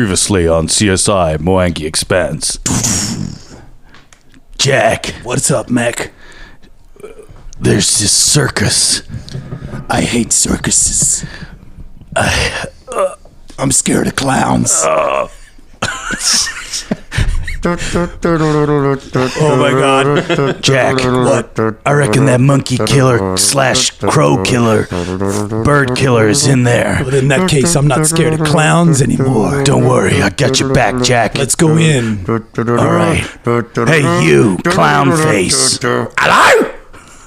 Previously on CSI Moangi Expanse. Jack. What's up, Mac? There's this circus. I hate circuses. I'm scared of clowns. Oh my God. Jack, What? I reckon that monkey killer / crow killer, bird killer is in there. But in that case, I'm not scared of clowns anymore. Don't worry, I got your back, Jack. Let's go in. All right. Hey, you, clown face. Hello?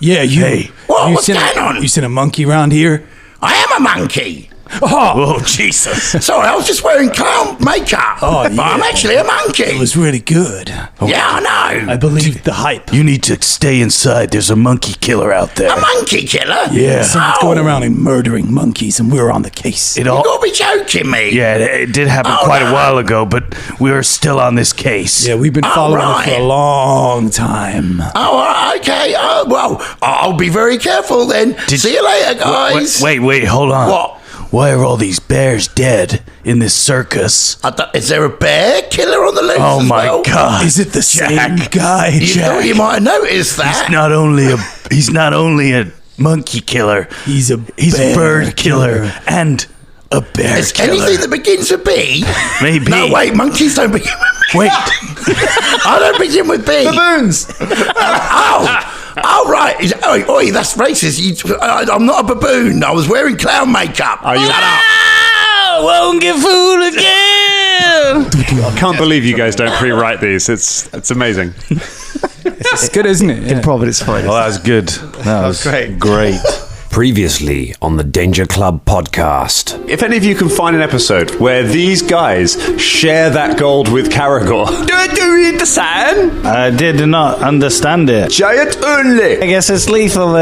Yeah, you. Hey. What's going on? You seen a monkey around here? I am a monkey. Oh, Jesus. Sorry, I was just wearing clown makeup. Oh, But I'm yeah. actually a monkey. It was really good. Yeah, I know. I believe the hype. You need to stay inside. There's a monkey killer out there. A monkey killer? Yeah. Someone's going around and murdering monkeys, and we're on the case. It You all... gotta be joking me. Yeah, it did happen quite a while ago, but we're still on this case. Yeah, we've been following it for right. a long time. Oh, all right, okay. Well, I'll be very careful then. See you later, guys. Wait, hold on. What? Why are all these bears dead in this circus? Is there a bear killer on the loose Oh as my well? God! Is it the same Jack. guy? You thought you might have noticed that. He's not only a monkey killer. He's a a bird killer and a bear Is killer. anything that begins with B? Maybe. No, wait, monkeys don't begin with B. Wait. I don't begin with B. Baboons. Oh, right. Oi, that's racist. I'm not a baboon. I was wearing clown makeup. Are you? Shut up. Won't get fooled again. I can't believe you guys don't pre-write these. It's amazing. It's good, isn't it? Yeah. Improv at its finest. Well, that was good. That was great. Previously on the Danger Club podcast. If any of you can find an episode where these guys share that gold with Caragor, do you understand? I did not understand it. Giant only. I guess it's lethal.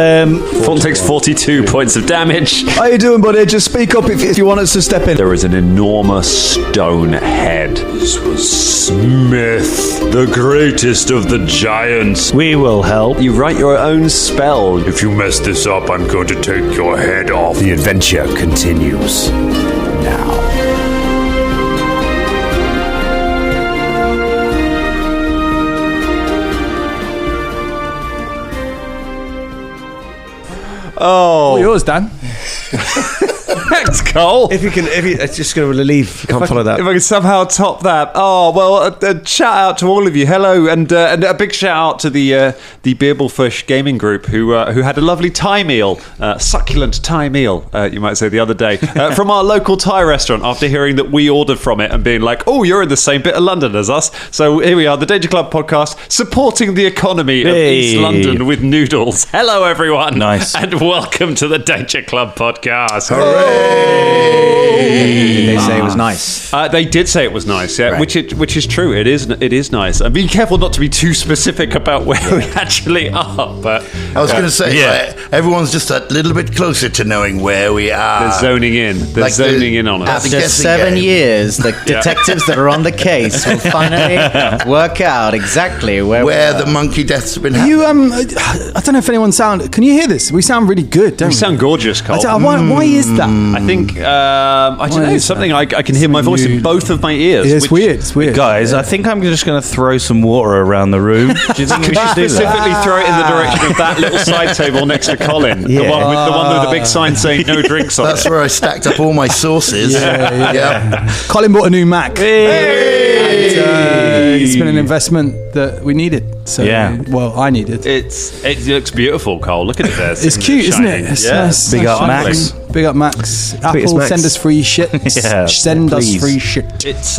Fulton takes 42 points of damage. How you doing, buddy? Just speak up if you want us to step in. There is an enormous stone head. This was Smith, the greatest of the giants. We will help. You write your own spell. If you mess this up, I'm going to take your head off. The adventure continues now. Oh, Yours, Dan. thanks, Cole. It's just going to relieve. Can't follow that. If I can somehow top that. Oh, well, a shout out to all of you. Hello, and a big shout out to the Beerblefish gaming group who had a lovely Thai meal, succulent Thai meal, you might say, the other day, from our local Thai restaurant after hearing that we ordered from it and being like, oh, you're in the same bit of London as us. So here we are, the Danger Club podcast, supporting the economy of East London with noodles. Hello, everyone. Nice. And welcome to the Danger Club podcast. They say it was nice. They did say it was nice, yeah, Right. which is true. It is nice. And be careful not to be too specific about where we actually are. But I was going to say, everyone's just a little bit closer to knowing where we are. they're zoning in. They're Like zoning in on at us. the After guessing 7 game. years, the detectives that are on the case will finally work out exactly where Where the monkey deaths have been happening. You I don't know if anyone sound. Can you hear this? We sound really good, don't You we? sound gorgeous, Cole. Why is that? I think I don't know. is Something I can hear my voice in both of my ears. It's which- weird. It's weird. Guys, I think I'm just going to throw some water around the room. Do you think we should do that? Specifically throw it in the direction of that little side table next to Colin, the one with the big sign saying no drinks on That's it. where I stacked up all my sauces. Yeah. Colin bought a new Mac. And, it's been an investment that we needed. So, Yeah. well, I needed. It looks beautiful, Cole. Look at it there. It's cute, isn't it? It's Yeah. nice. Big up, Nice. Max. Big up, Max. Apple, Max. send us free shit. Yeah, send please. us free shit. It's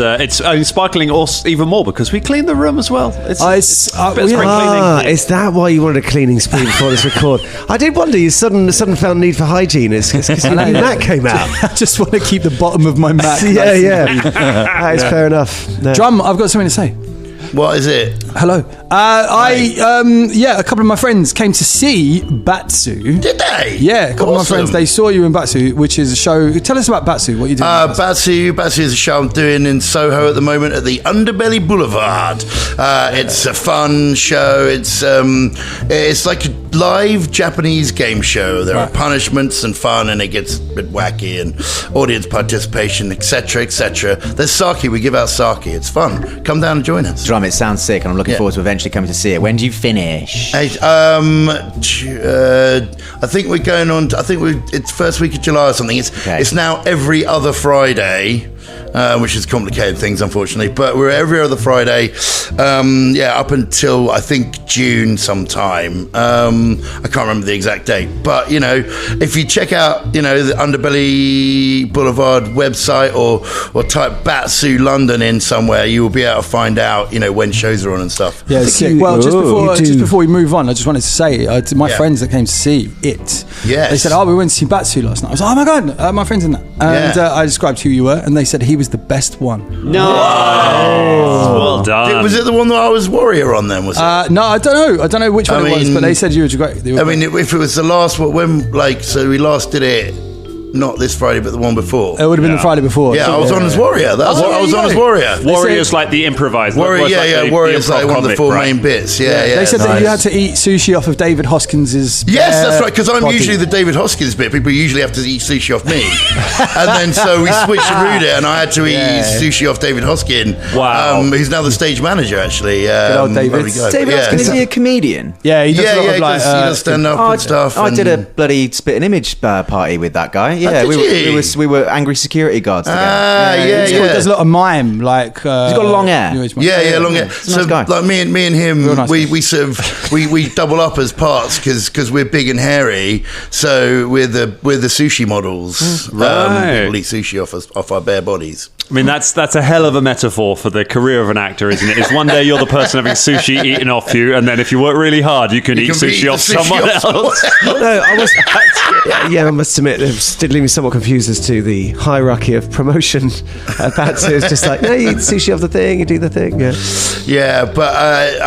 sparkling even more because we cleaned the room as well. It's a bit of spring cleaning. Is that why you wanted a cleaning spree before this record? I did wonder. You sudden felt need for hygiene. It's because that came out. I just want to keep the bottom of my Mac. Yeah. That is fair enough. No. Drum, I've got something to say. What is it? Hello. A couple of my friends came to see Batsu. Did they? Yeah, a couple of my friends, they saw you in Batsu, which is a show. Tell us about Batsu, what you do. Batsu is a show I'm doing in Soho at the moment at the Underbelly Boulevard. It's a fun show. It's like a live Japanese game show. There are punishments and fun, and it gets a bit wacky, and audience participation, etc., etc. There's sake. We give out sake. It's fun. Come down and join us. Drum, it sounds sick, and I'm looking forward to eventually coming to see it. When do you finish? I think we're going on. It's first week of July or something. It's now every other Friday. Which has complicated things, unfortunately. But we're every other Friday, up until I think June sometime. I can't remember the exact date. But if you check out the Underbelly Boulevard website or type Batsu London in somewhere, you will be able to find out when shows are on and stuff. Yeah, sick. Well, just before we move on, I just wanted to say to my friends that came to see it. Yes. They said, we went to see Batsu last night. I was like, oh my god, my friend's in that. And I described who you were, and they said he was the best one. No. Well done. Was it the one that I was Warrior on then, was it? No, I don't know which one it was, but they said you were great. If it was the last one, we last did it, not this Friday, but the one before. It would have been the Friday before. Yeah, I was on as Warrior. I was on as Warrior. Warrior's like the improvised. Warrior, Warrior's like one of the four main bits. Yeah. They said that you had to eat sushi off of David Hoskins's. Yes, that's right, because I'm usually the David Hoskins bit. People usually have to eat sushi off me. And then so we switched and it, and I had to eat sushi off David Hoskin. Wow. Who's now the stage manager, actually. Good old David. David Hoskin, is he a comedian? Yeah, he does he does stand up and stuff. I did a bloody spit and image party with that guy. Yeah, we were angry security guards together. He does a lot of mime, like he's got long hair. Long hair. So nice guy. like me and him, nice we sort of we double up as parts because we're big and hairy. So we're the sushi models. Right. We'll eat sushi off our bare bodies. I mean, that's a hell of a metaphor for the carear of an actor, isn't it? It's one day you're the person having sushi eaten off you, and then if you work really hard, you can eat sushi off someone else. No, I must admit, it did leave me somewhat confused as to the hierarchy of promotion. It's just like, no, you eat sushi off the thing, you do the thing. Yeah, but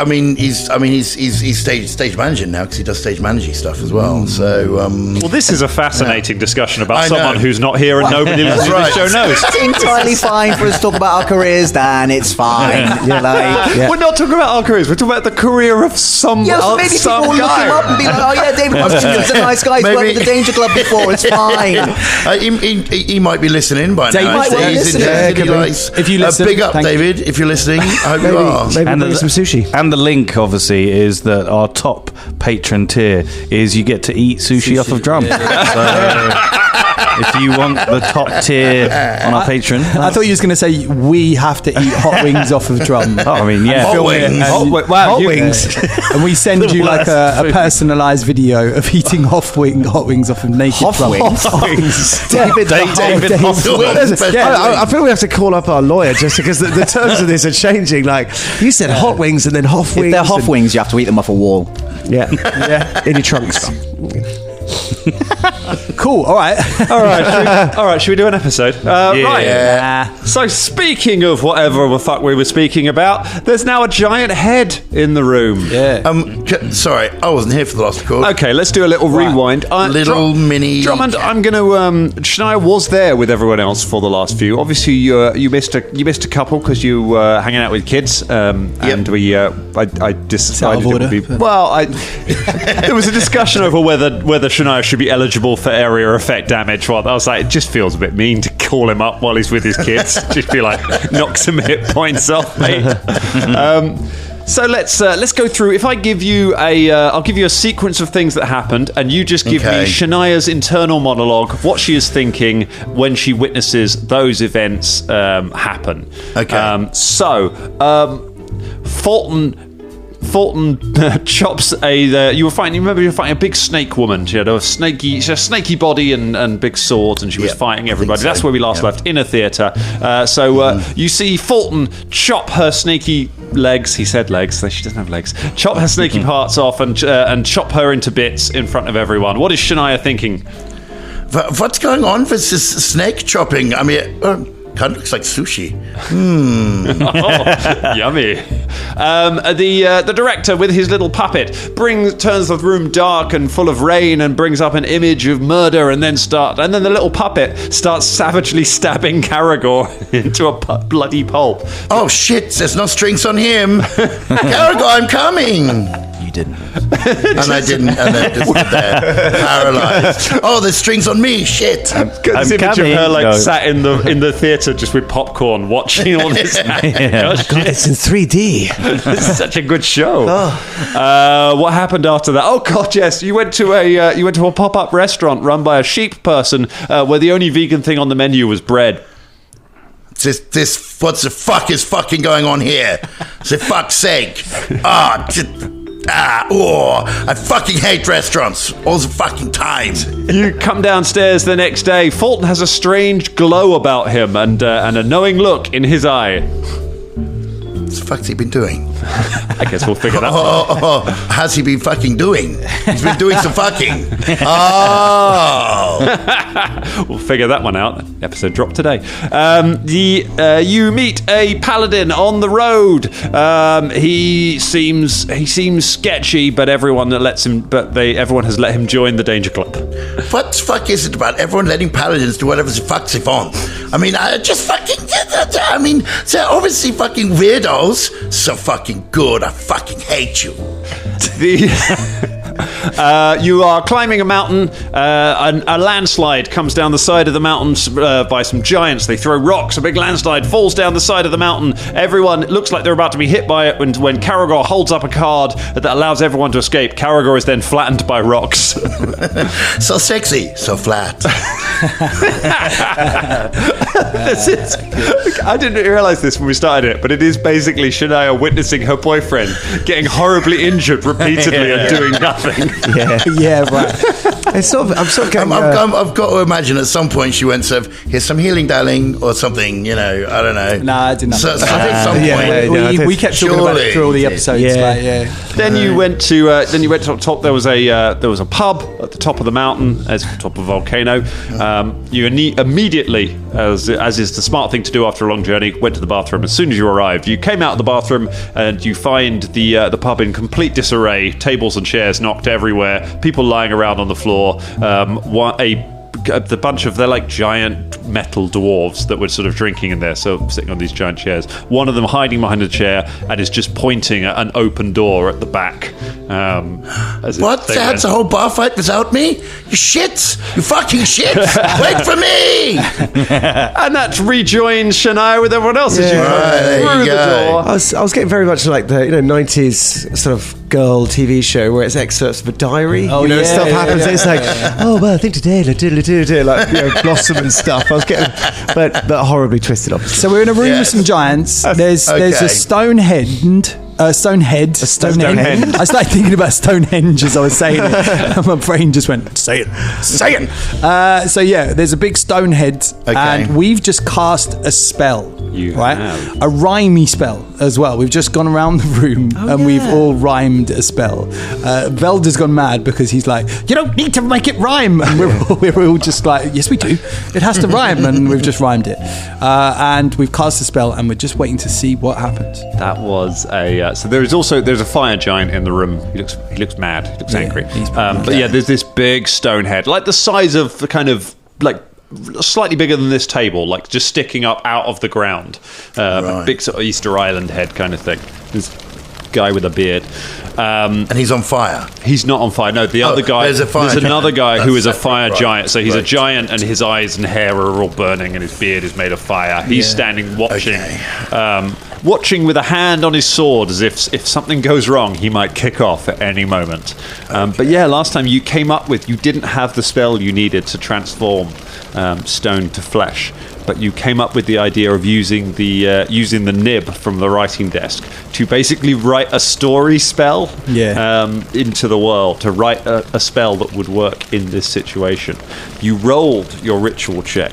he's stage managing now because he does stage managing stuff as well. So, well, this is a fascinating discussion about someone who's not here and nobody listening to the show knows. It's entirely fine for us to talk about our careers, Dan. It's fine. We're not talking about our careers. We're talking about the career of some so maybe people will look him up and be like, oh yeah, David Hoskins is a nice guy. He's worked with the Danger Club before. It's fine. He might be listening by now. Might well listen. If you listen, big up, David. If you're listening, I hope you are. Maybe bring some sushi. And the link, obviously, is that our top patron tier is you get to eat sushi off of Drum. If you want the top tier on our Patreon. I thought you was going to say we have to eat hot wings off of Drum. Oh, I mean, yeah. Hot wings. Hot wings. And we send you like a personalised video of eating hot wings off of naked Drum. Hot wings. David Hoskins. I feel we have to call up our lawyer just because the terms of this are changing. Like, you said hot wings and then hot wings. If they're hot wings, you have to eat them off a wall. Yeah. In your trunks. Cool. All right. Should we do an episode? Right. So speaking of whatever the fuck we were speaking about, there's now a giant head in the room. Yeah. Sorry, I wasn't here for the last record. Okay, let's do a little rewind. Mini Drummond, I'm going to. Shania was there with everyone else for the last few. Obviously, you missed a couple because you were hanging out with kids, and I decided it would be. Well, there was a discussion over whether Shania should be eligible for area effect damage. Well, I was like, it just feels a bit mean to call him up while he's with his kids. Just be like, knock some hit points off, mate. So let's go through. If I give you I'll give you a sequence of things that happened, and you just give me Shania's internal monologue of what she is thinking when she witnesses those events happen. Okay. Fulton chops you were fighting. You remember you were fighting a big snake woman. She had a snaky body and big swords, and she was fighting everybody. So. That's where we last left, in a theatre. You see Fulton chop her snaky legs. He said legs, so she doesn't have legs. Chop her snaky parts off and chop her into bits in front of everyone. What is Shania thinking? What's going on with this snake chopping? I mean, kind of looks like sushi. Oh, yummy. The director, with his little puppet, turns the room dark and full of rain and brings up an image of murder, and then the little puppet starts savagely stabbing Caragor into a bloody pulp. Oh shit! There's no strings on him. Caragor, I'm coming. You didn't. And I didn't, and then just stood there, paralyzed. Oh, there's strings on me. Shit. Got this image of her sat in the theatre just with popcorn, watching all this. God, it's in 3D. It's such a good show. What happened after that? Oh God, yes, you went to a pop-up restaurant run by a sheep person, where the only vegan thing on the menu was bread. This what the fuck is fucking going on here? For fuck's sake. I fucking hate restaurants all the fucking time. You come downstairs the next day. Fulton has a strange glow about him and a knowing look in his eye. What the fuck's he been doing? I guess we'll figure that out. Has he been fucking doing? He's been doing some fucking. Oh. We'll figure that one out. Episode dropped today. You meet a paladin on the road. He seems sketchy, but everyone has let him join the Danger Club. What the fuck is it about everyone letting paladins do whatever the fuck they want? I mean, they're obviously fucking weirdos. So fucking good. I fucking hate you. You are climbing a mountain. A landslide comes down the side of the mountain by some giants. They throw rocks. A big landslide falls down the side of the mountain. Everyone looks like they're about to be hit by it when Caragor holds up a card that allows everyone to escape. Caragor is then flattened by rocks. So sexy, so flat. I didn't realise this when we started it, but it is basically Shania witnessing her boyfriend getting horribly injured repeatedly and doing nothing. Yeah, right. It's sort of, I'm sort of going, I've got to imagine at some point she went sort of, here's some healing, darling, or something, I don't know. Nah, I didn't. So I think at some point... We kept talking about it through all the episodes. Then you went to the top. There was a pub at the top of the mountain, as top of a volcano. You immediately, as is the smart thing to do after a long journey, went to the bathroom. As soon as you arrived, you came out of the bathroom and you find the pub in complete disarray. Tables and chairs knocked everywhere. People lying around on the floor. The bunch of, they're like giant metal dwarves that were sort of drinking in there, so sitting on these giant chairs. One of them hiding behind a chair and is just pointing at an open door at the back. What? That's a whole bar fight without me? You shits! You fucking shits! Wait for me! And that rejoins Shania with everyone else as you come through the door. I was getting very much like the 90s sort of girl TV show where it's excerpts of a diary. Stuff happens. It's like, oh well, I think today, like Blossom and stuff. I was getting, but horribly twisted up. So we're in a room with some giants. There's a Stonehenge. Stonehenge. I started thinking about Stonehenge as I was saying it. My brain just went, say it. So yeah, there's a big stone head, and we've just cast a spell. A rhymey spell as well. We've just gone around the room and we've all rhymed a spell. Velda's gone mad because he's like, you don't need to make it rhyme, and we're all just like, yes we do. It has to rhyme, and we've just rhymed it. And we've cast a spell, and we're just waiting to see what happens. That was a. So there's a fire giant in the room. He looks mad. He looks angry. But yeah, there's this big stone head, like the size of the kind of like slightly bigger than this table, like just sticking up out of the ground. A big sort of Easter Island head kind of thing. This guy with a beard. And he's on fire. He's not on fire. No, the other guy. There's another guy who is a fire giant. So he's a giant, and his eyes and hair are all burning, and his beard is made of fire. He's standing watching, watching with a hand on his sword, as if something goes wrong, he might kick off at any moment. But yeah, last time you came up with, you didn't have the spell you needed to transform stone to flesh. But you came up with the idea of using the nib from the writing desk to basically write a story spell into the world, to write a spell that would work in this situation. You rolled your ritual check.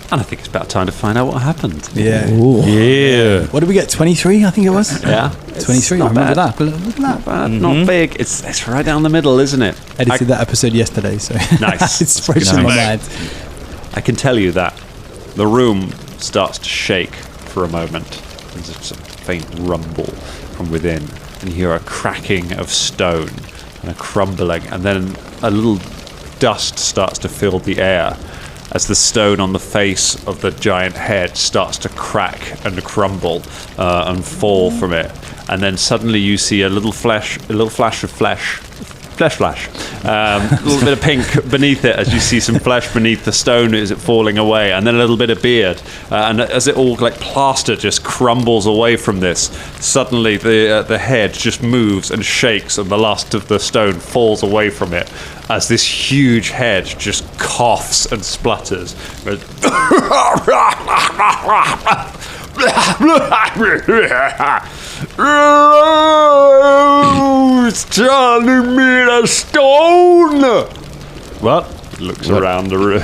And I think it's about time to find out what happened. Yeah. Ooh. Yeah. What did we get? 23, I think it was. Yeah. 23. Not remember bad. that. Look at that. Not bad. Not big. It's right down the middle, isn't it? Edited that episode yesterday, so nice. It's fresh in my mind. I can tell you that the room starts to shake for a moment. There's a sort of faint rumble from within, and you hear a cracking of stone and a crumbling, and then a little dust starts to fill the air as the stone on the face of the giant head starts to crack and crumble and fall from it. And then suddenly you see a little flash of flesh. A little bit of pink beneath it as you see some flesh beneath the stone as it falling away, and then a little bit of beard. And as it all like plaster just crumbles away from this, suddenly the head just moves and shakes, and the last of the stone falls away from it as this huge head just coughs and splutters. It's turning me to stone. What? Looks around the room.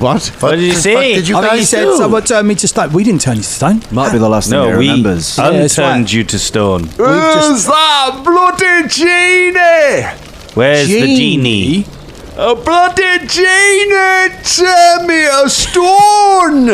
What? What did you say? Did you I think guys you said do? someone turned me to stone. We didn't turn you to stone. Might be the last thing he No, we remembers. that's unturned right. you to stone. Where's that bloody genie? Where's the genie? A bloody genie turned me to stone.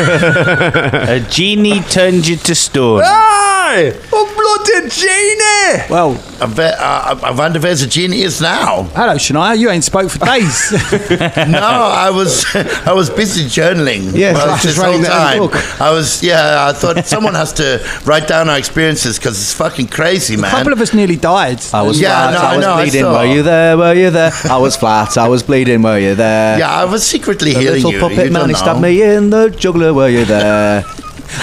A genie turned you to stone. Aye, a bloody genie. Well, I wonder where the genie is now. hello, Shania. You ain't spoke for days. No, I was busy journaling. Yes, well, just this whole writing that in time. the book. I thought someone has to write down our experiences because it's fucking crazy, A man. couple of us nearly died. I was Yeah, flat, no, I was I bleeding, saw. were you there, were you there? I was flat, I was bleeding, were you there? Yeah, I was secretly The healing little you. puppet You man, don't he know. stabbed me in the jugular, were you there?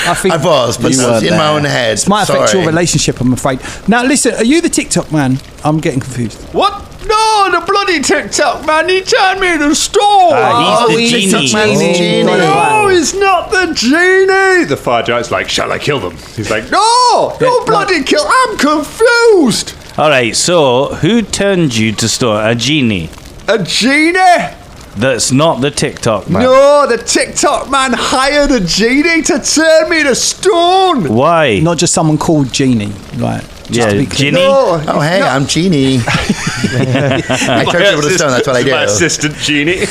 I think I was, but You it was weren't in my there. own head. this might affect Sorry. your relationship, I'm afraid. Now, listen, are you the TikTok man? I'm getting confused. What? No, the bloody TikTok man, he turned me to stone. He's the genie. Genie. No, he's not the genie. The fire giant's like, shall I kill them? He's like, no, don't bloody kill. I'm confused. All right, so who turned you to stone? A genie. A genie? That's not the TikTok man. No, the TikTok man hired a genie to turn me to stone. Why? Not just someone called Genie, right? Just to be clear. Genie. No, Oh, hey, I'm Genie. I turned you to stone, that's what I My do. assistant genie.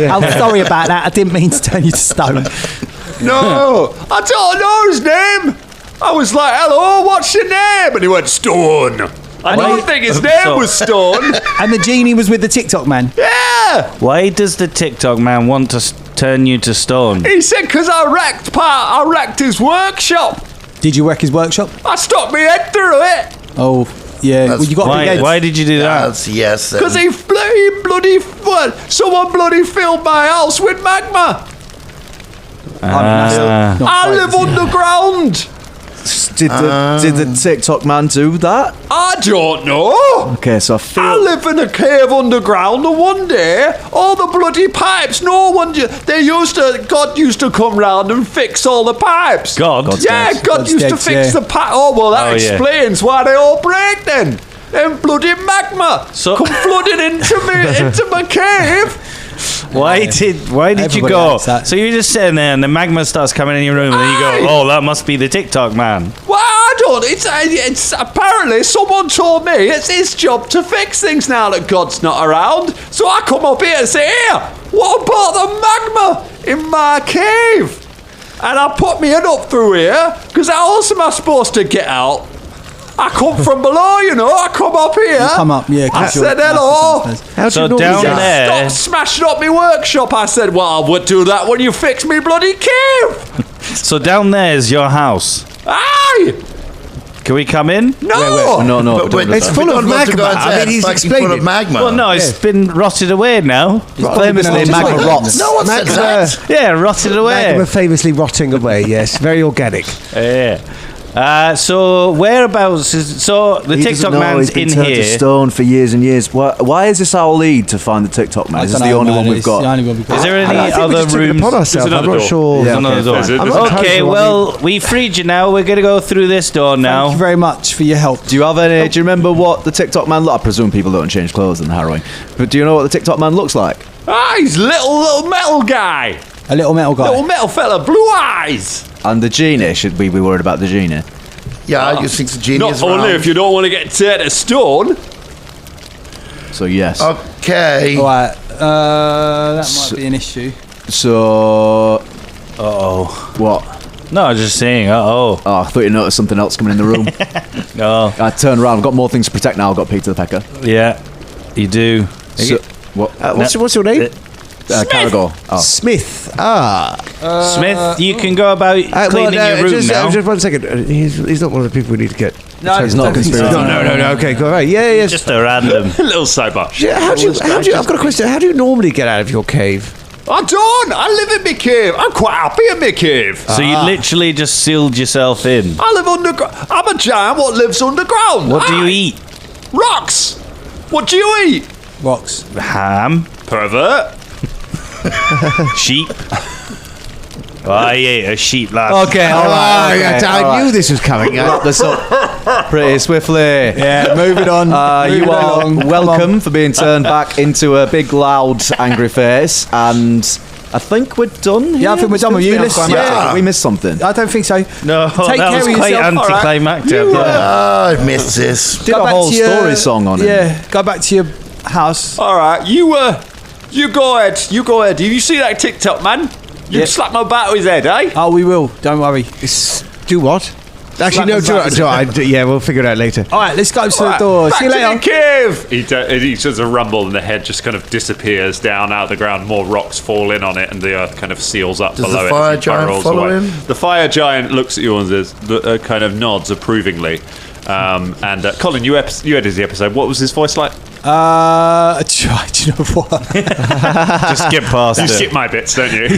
I'm sorry about that. I didn't mean to turn you to stone. No, I don't know his name. I was like, hello, what's your name? And he went, Stone. I don't think his name was Stone. And the Genie was with the TikTok man. Yeah. Why does the TikTok man want to turn you to stone? He said, because I wrecked his workshop. Did you wreck his workshop? I stuck my head through it. Oh, yeah. Well, you got a big Why? head. Why did you do that? That's yes. Because someone bloody filled my house with magma. Not I quite live the same. underground. Did the TikTok man do that? I don't know. Okay, so I I feel... live in a cave underground, and one day, all the bloody pipes, God used to come round and fix all the pipes. God? God's Yeah, dead. God God's used to dead, fix yeah. the pipe. Oh, well, that Oh, yeah. explains why they all break then. Them bloody magma So- come flooding into my cave. Why did you Everybody go? likes that. So you're just sitting there and the magma starts coming in your room and then you Aye. go, oh, that must be the TikTok man. Well, I don't. It's apparently someone told me it's his job to fix things now that God's not around. So I come up here and say, here, what about the magma in my cave? And I put my head up through here because how else am I supposed to get out? I come from below, I come up here. Come up, yeah. 'cause I you're said hello. massive. How do So you know down he's- there- Stop smashing up my workshop. I said, well, I would do that when you fix me bloody cave. So down there is your house. Aye. Can we come in? No. No, But wait, It's we full don't of want to go magma. into I mean, that. he's Fucking full of explaining. magma. Well, no, it's been rotted away now. Famously, Just magma like- rots. No one said that. Yeah, rotted away. Magma famously rotting away, yes. Very organic. Yeah. So whereabouts is the He TikTok doesn't know, man's he's been in turned to here? stone for years and years. Why is this our lead to find the TikTok man? Is this the only one we've got? Is there any I think we other just took it rooms? upon ourselves. There's I'm another not door. sure. There's another door. There's I'm a- not Okay, casual, I well, we freed you now. We're going to go through this door Thank you now. very much for your help. Do you have any? Do you remember what the TikTok man looked? I presume people don't change clothes in Harrowing, but do you know what the TikTok man looks like? Ah, he's little metal guy. A little metal guy. Little metal fella, blue eyes. And the genie? Should we be worried about the genie? Yeah, you think the genie Not is only around. if you don't want to get turned to stone. So yes. Okay. All right. That might be an issue. So Oh, what? No, I was just saying. Oh, I thought you noticed something else coming in the room. no. I turned around. I've got more things to protect now. I've got Peter the Pecker. Yeah, you do. So, what? What's your name? Caragor. Oh. Smith. Smith, you can go about cleaning your room now. Just 1 second. He's not one of the people we need to get. No, he's not a conspiracy. No. Okay, go right. Yeah. Just a random. little sidebar. Yeah, how do you? I've got a question. How do you normally get out of your cave? I don't. I live in my cave. I'm quite happy in my cave. So you literally just sealed yourself in. I live underground. I'm a giant what lives underground. What do you eat? Rocks. What do you eat? Rocks. Ham, Pervert. sheep. I ate a sheep last. Okay, all right. I knew this was coming. Wrap this up pretty swiftly. Yeah, moving on. You are welcome for being turned back into a big, loud, angry face. And I think we're done. Yeah, I think we're done with you. We missed something. I don't think so. No, Take that care was of quite yourself. anticlimactic. I've missed this. Did a whole story song on it. Yeah, go back to your house. All right, you go ahead. You go ahead. You see that TikTok man? You slap my bat with his head, eh? Oh, we will. Don't worry. Do what? Actually, no. Yeah, we'll figure it out later. All right, let's go to the door. Back See you to later. the cave. He does a rumble, and the head just kind of disappears down out of the ground. More rocks fall in on it, and the earth kind of seals up below it. Does the fire as he giant burrows follow away. him? The fire giant looks at you and says, kind of nods approvingly. And Colin, you edited the episode. What was his voice like? Do you know what? Just skip past You it. skip my bits, don't you?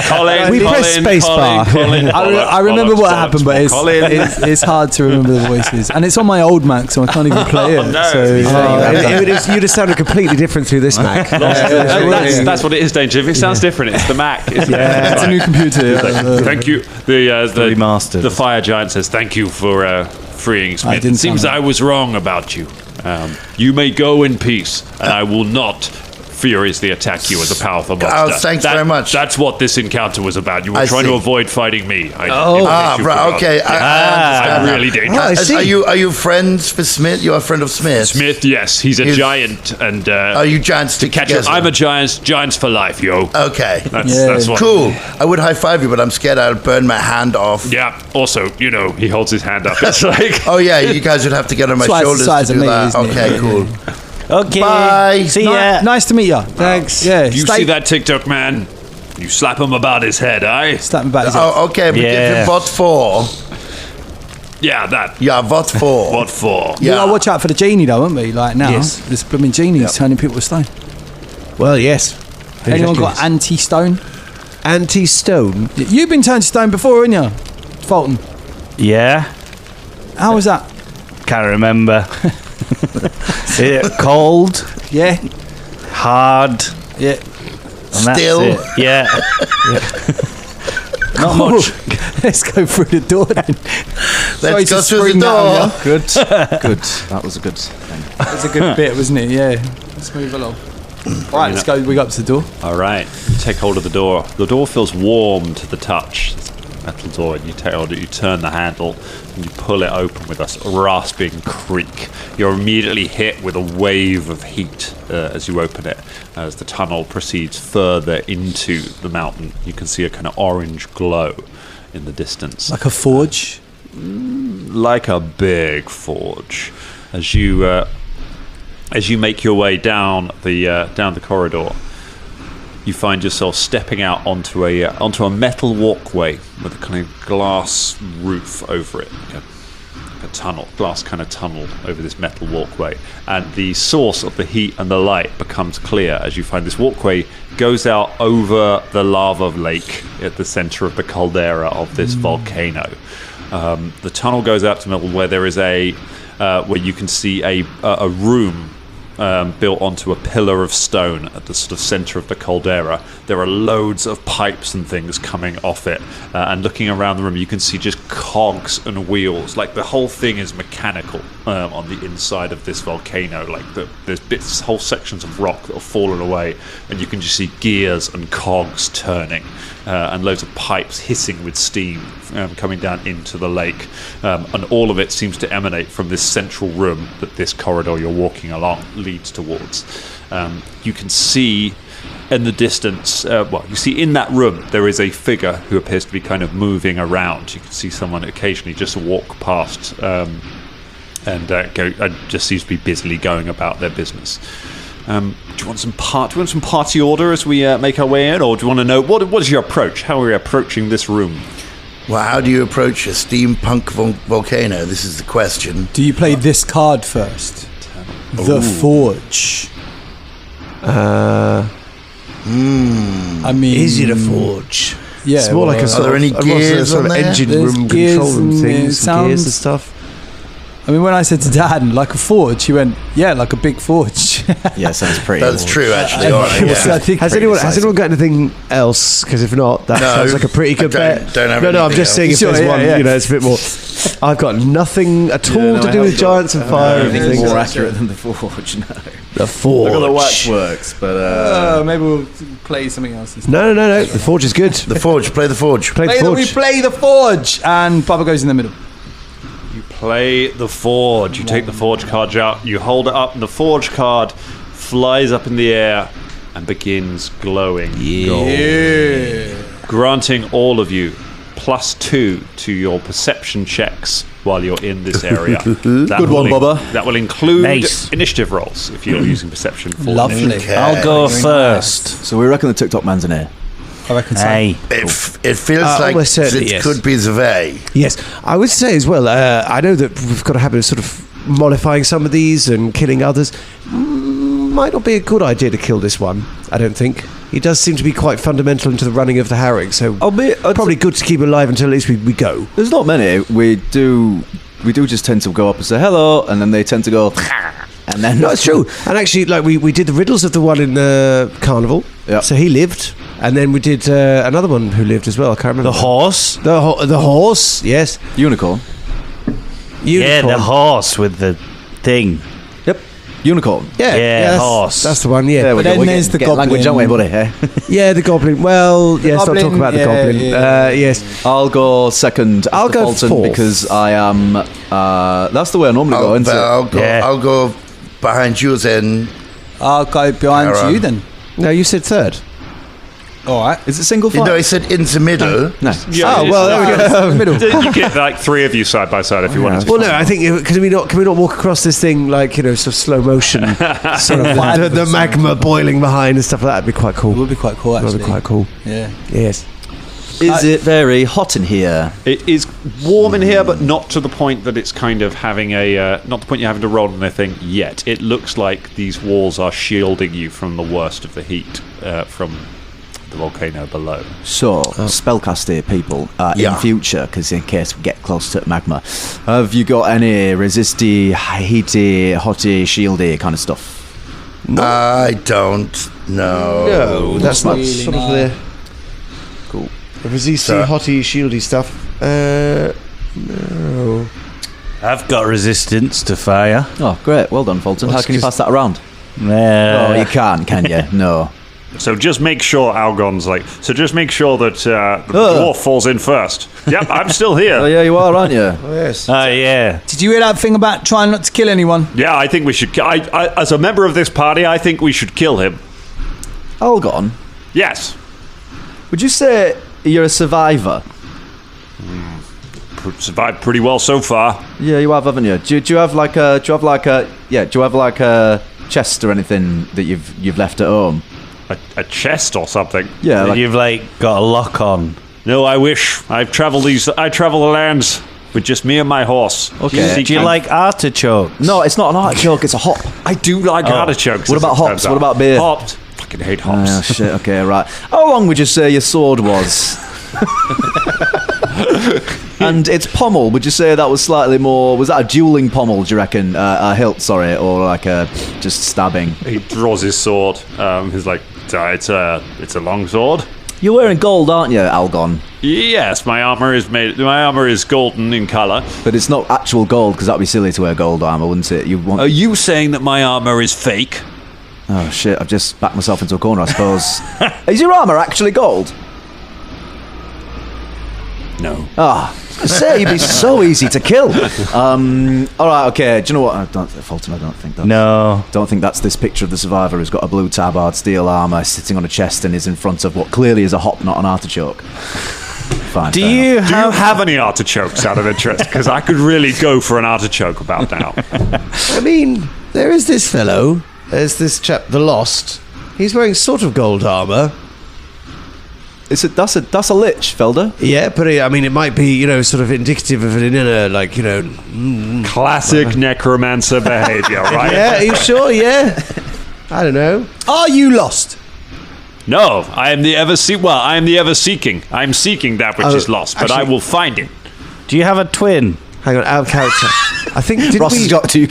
Colin, We press space bar. I remember what happened, but it's hard to remember the voices. And it's on my old Mac, so I can't even play it. no. So, You'd have sounded completely different through this Mac. That's what it is, Danger. If it sounds different, it's the Mac. it's a new computer. Thank you. The remastered. The fire giant says, "Thank you for freeing Smith. It seems I was wrong about you. You may go in peace, and I will not furiously attack you as a powerful monster. Thanks very much. That's what this encounter was about. You were trying to avoid fighting me. Right, okay. I I really did. I see. Are you friends with Smith? You're a friend of Smith. Smith, yes, he's a giant, and Are you giants to catch together? I'm a giants for life, yo. Okay. That's what. Cool. I would high five you, but I'm scared I'll burn my hand off. Yeah. Also, he holds his hand up. It's like, Oh yeah, you guys would have to get on my Twice the shoulders size to of do me, that. isn't it? Okay, cool. Okay. Bye. See ya. Nice to meet you. Thanks. Yeah. you see that TikTok man? You slap him about his head, eh? Slap me back his head. Oh, okay, but Yeah. give him what for? Yeah, that. Yeah, what for? What for? We gotta watch out for the genie, though, won't we? Like now, Yes. this blooming genie is turning people to stone. Well, yes. Anyone got anti-stone? Anti-stone? You've been turned to stone before, haven't you, Fulton? Yeah. How was that? Can't remember. Cold, Yeah. hard, Yeah. and that's Still. it. Yeah. Not much. Let's go through the door then. Let's go to through the spring that on door. you. Good. Good. That was a good thing. That was a good bit, wasn't it? Yeah. Let's move along. All right, let's go. We go up to the door. All right. You take hold of the door. The door feels warm to the touch. It's a metal door, and you take hold of it. You turn the handle, and you pull it open with a rasping creak. You're immediately hit with a wave of heat as you open it. As the tunnel proceeds further into the mountain, you can see a kind of orange glow in the distance. Like a forge. Like a big forge. As you make your way down the corridor, you find yourself stepping out onto a metal walkway with a kind of glass roof over it, like a tunnel, glass kind of tunnel over this metal walkway. And the source of the heat and the light becomes clear as you find this walkway goes out over the lava lake at the center of the caldera of this volcano. The tunnel goes out to the middle where there is where you can see a room built onto a pillar of stone at the sort of center of the caldera. There are loads of pipes and things coming off it, and looking around the room you can see just cogs and wheels. Like the whole thing is mechanical on the inside of this volcano. Like there's whole sections of rock that have fallen away, and you can just see gears and cogs turning, and loads of pipes hissing with steam coming down into the lake, and all of it seems to emanate from this central room that this corridor you're walking along leads towards. You can see in the distance, you see in that room there is a figure who appears to be kind of moving around. You can see someone occasionally just walk past and just seems to be busily going about their business. Do you want some party order as we make our way in, or do you want to know what is your approach? How are we approaching this room? Well, how do you approach a steampunk volcano? This is the question. Do you play this card first? The Forge. I mean, is it a forge? Yeah. It's more like a sort there any gears sort of on there? engine There's room gears control room and things, some gears and sounds. stuff. I mean, when I said to Dad, like a forge, he went, yeah, like a big forge. Yeah, sounds pretty. That's true, actually. I Alright, yeah. think Has anyone got anything else? Because if not, that No, sounds like a pretty good I bet. don't have I'm anything just saying if else. there's Sure, one, yeah. it's a bit more. I've got nothing at all to do with giants and fire. Everything's Everything. more accurate than the Forge. No. The forge. Look at the waxworks, but maybe we'll play something else instead. No. The forge is good. The Forge, play the Forge. Play the We forge. play the Forge, and Bubba goes in the middle. Play the Forge. You take the Forge card out, you hold it up, and the Forge card flies up in the air and begins glowing gold. Granting all of you +2 to your perception checks while you're in this area. Good one, Bubba. That will include Nice. initiative rolls if you're using perception for Lovely. Okay. I'll go Very first. so we reckon the TikTok man's in here. I reckon so. Hey. It feels like almost certainly, it yes. could be Zvey. Yes, I would say as well. I know that we've got a habit of sort of modifying some of these and killing others. Might not be a good idea to kill this one. I don't think he does seem to be quite fundamental into the running of the Harrowing. So probably good to keep alive until at least we go. There's not many. We do just tend to go up and say hello, and then they tend to go, and then No, it's true. And actually, like we did the riddles of the one in the carnival. Yeah. So he lived, and then we did another one who lived as well. I can't remember. The horse? The horse. Yes. Unicorn. Yeah, Unicorn. the horse with the thing. Yep. Unicorn. Yeah, that's, horse. That's the one. Yeah. There we But go. then We're there's getting the language, goblin. aren't we, buddy? Eh? Yeah, the goblin. Well, yes, goblin, I'll talk about the yeah, goblin. yeah. Yes. I'll go second. I'll after go Fulton fourth. because I am. That's the way I normally go, isn't it? I'll go behind you then. I'll go behind Aaron. you then. No, you said third. All right. Is it single You file? know, he said in the middle. No. Yeah, Oh, well, there we go. In the middle. You get like 3 of you side by side if you wanted to. Well, no, I think can we not walk across this thing like sort of slow motion, sort of the magma boiling behind and stuff like that? That'd be quite It cool. would be quite cool, actually. That'd be quite cool. Yeah. Yes. Is it very hot in here? It is warm in here, but not to the point that it's kind of having not the point you're having to roll anything yet. It looks like these walls are shielding you from the worst of the heat from the volcano below. So, spellcaster people, Yeah. in future, because in case we get close to magma, have you got any resisty, heaty, hotty, shieldy kind of stuff? I don't know. No, that's not really sort of not. the cool. The resisty, So- hotty, shieldy stuff. No. I've got resistance to fire. Oh, great. Well done, Fulton. How can you pass that around? Oh, you can't, can you? No. So just make sure Algon's just make sure that the dwarf falls in first. Yep, I'm still Oh, here. yeah, you are, aren't you? Oh, yes. Oh, yeah. Did you hear that thing about trying not to kill anyone? Yeah, I think we should. I, as a member of this party, I think we should kill him. Algon, Yes. would you say you're a survivor? Survived pretty well so far. Yeah, you have, haven't you? Do you have like a chest or anything that you've left at home? A chest or something. Yeah, like, You've, got a lock on. No, I wish. I travel the lands with just me and my horse. Okay. Do you like artichokes? no, it's not an artichoke, it's a hop. I do like artichokes. What as about it hops? turns What out. about beer? Hopped. Fucking hate hops. Oh shit, okay, right. How long would you say your sword was? And its pommel, would you say that was slightly more, was that a dueling pommel, do you reckon? A hilt, sorry, or like a just stabbing? He draws his sword. He's like, it's a long sword. You're wearing gold, aren't you, Algon? Yes, my armor is golden in color. But it's not actual gold, because that'd be silly to wear gold armor, wouldn't it? You want... Are you saying that my armor is fake? Oh shit, I've just backed myself into a corner, I suppose. Is your armor actually gold? No. Say you'd be so easy to kill. All right, okay. Do you know what? Fulton, I don't think that's... No. Don't think that's this picture of the survivor who's got a blue tabard, steel armour, sitting on a chest and is in front of what clearly is a hop, not an artichoke. Fine. Do fair you enough. Do you have any artichokes out of interest? Because I could really go for an artichoke about now. I mean, there is this fellow. There's this chap, the Lost. He's wearing sort of gold armour. That's a lich, Felder. Yeah, but it might be, sort of indicative of an inner, Classic necromancer behavior, right? Yeah, are you sure? Yeah. I don't know. Are you lost? No, I am the ever seeking. I am seeking that which is lost, but I actually- will find it. Do you have a twin? Hang on, our character. I think Ross has got two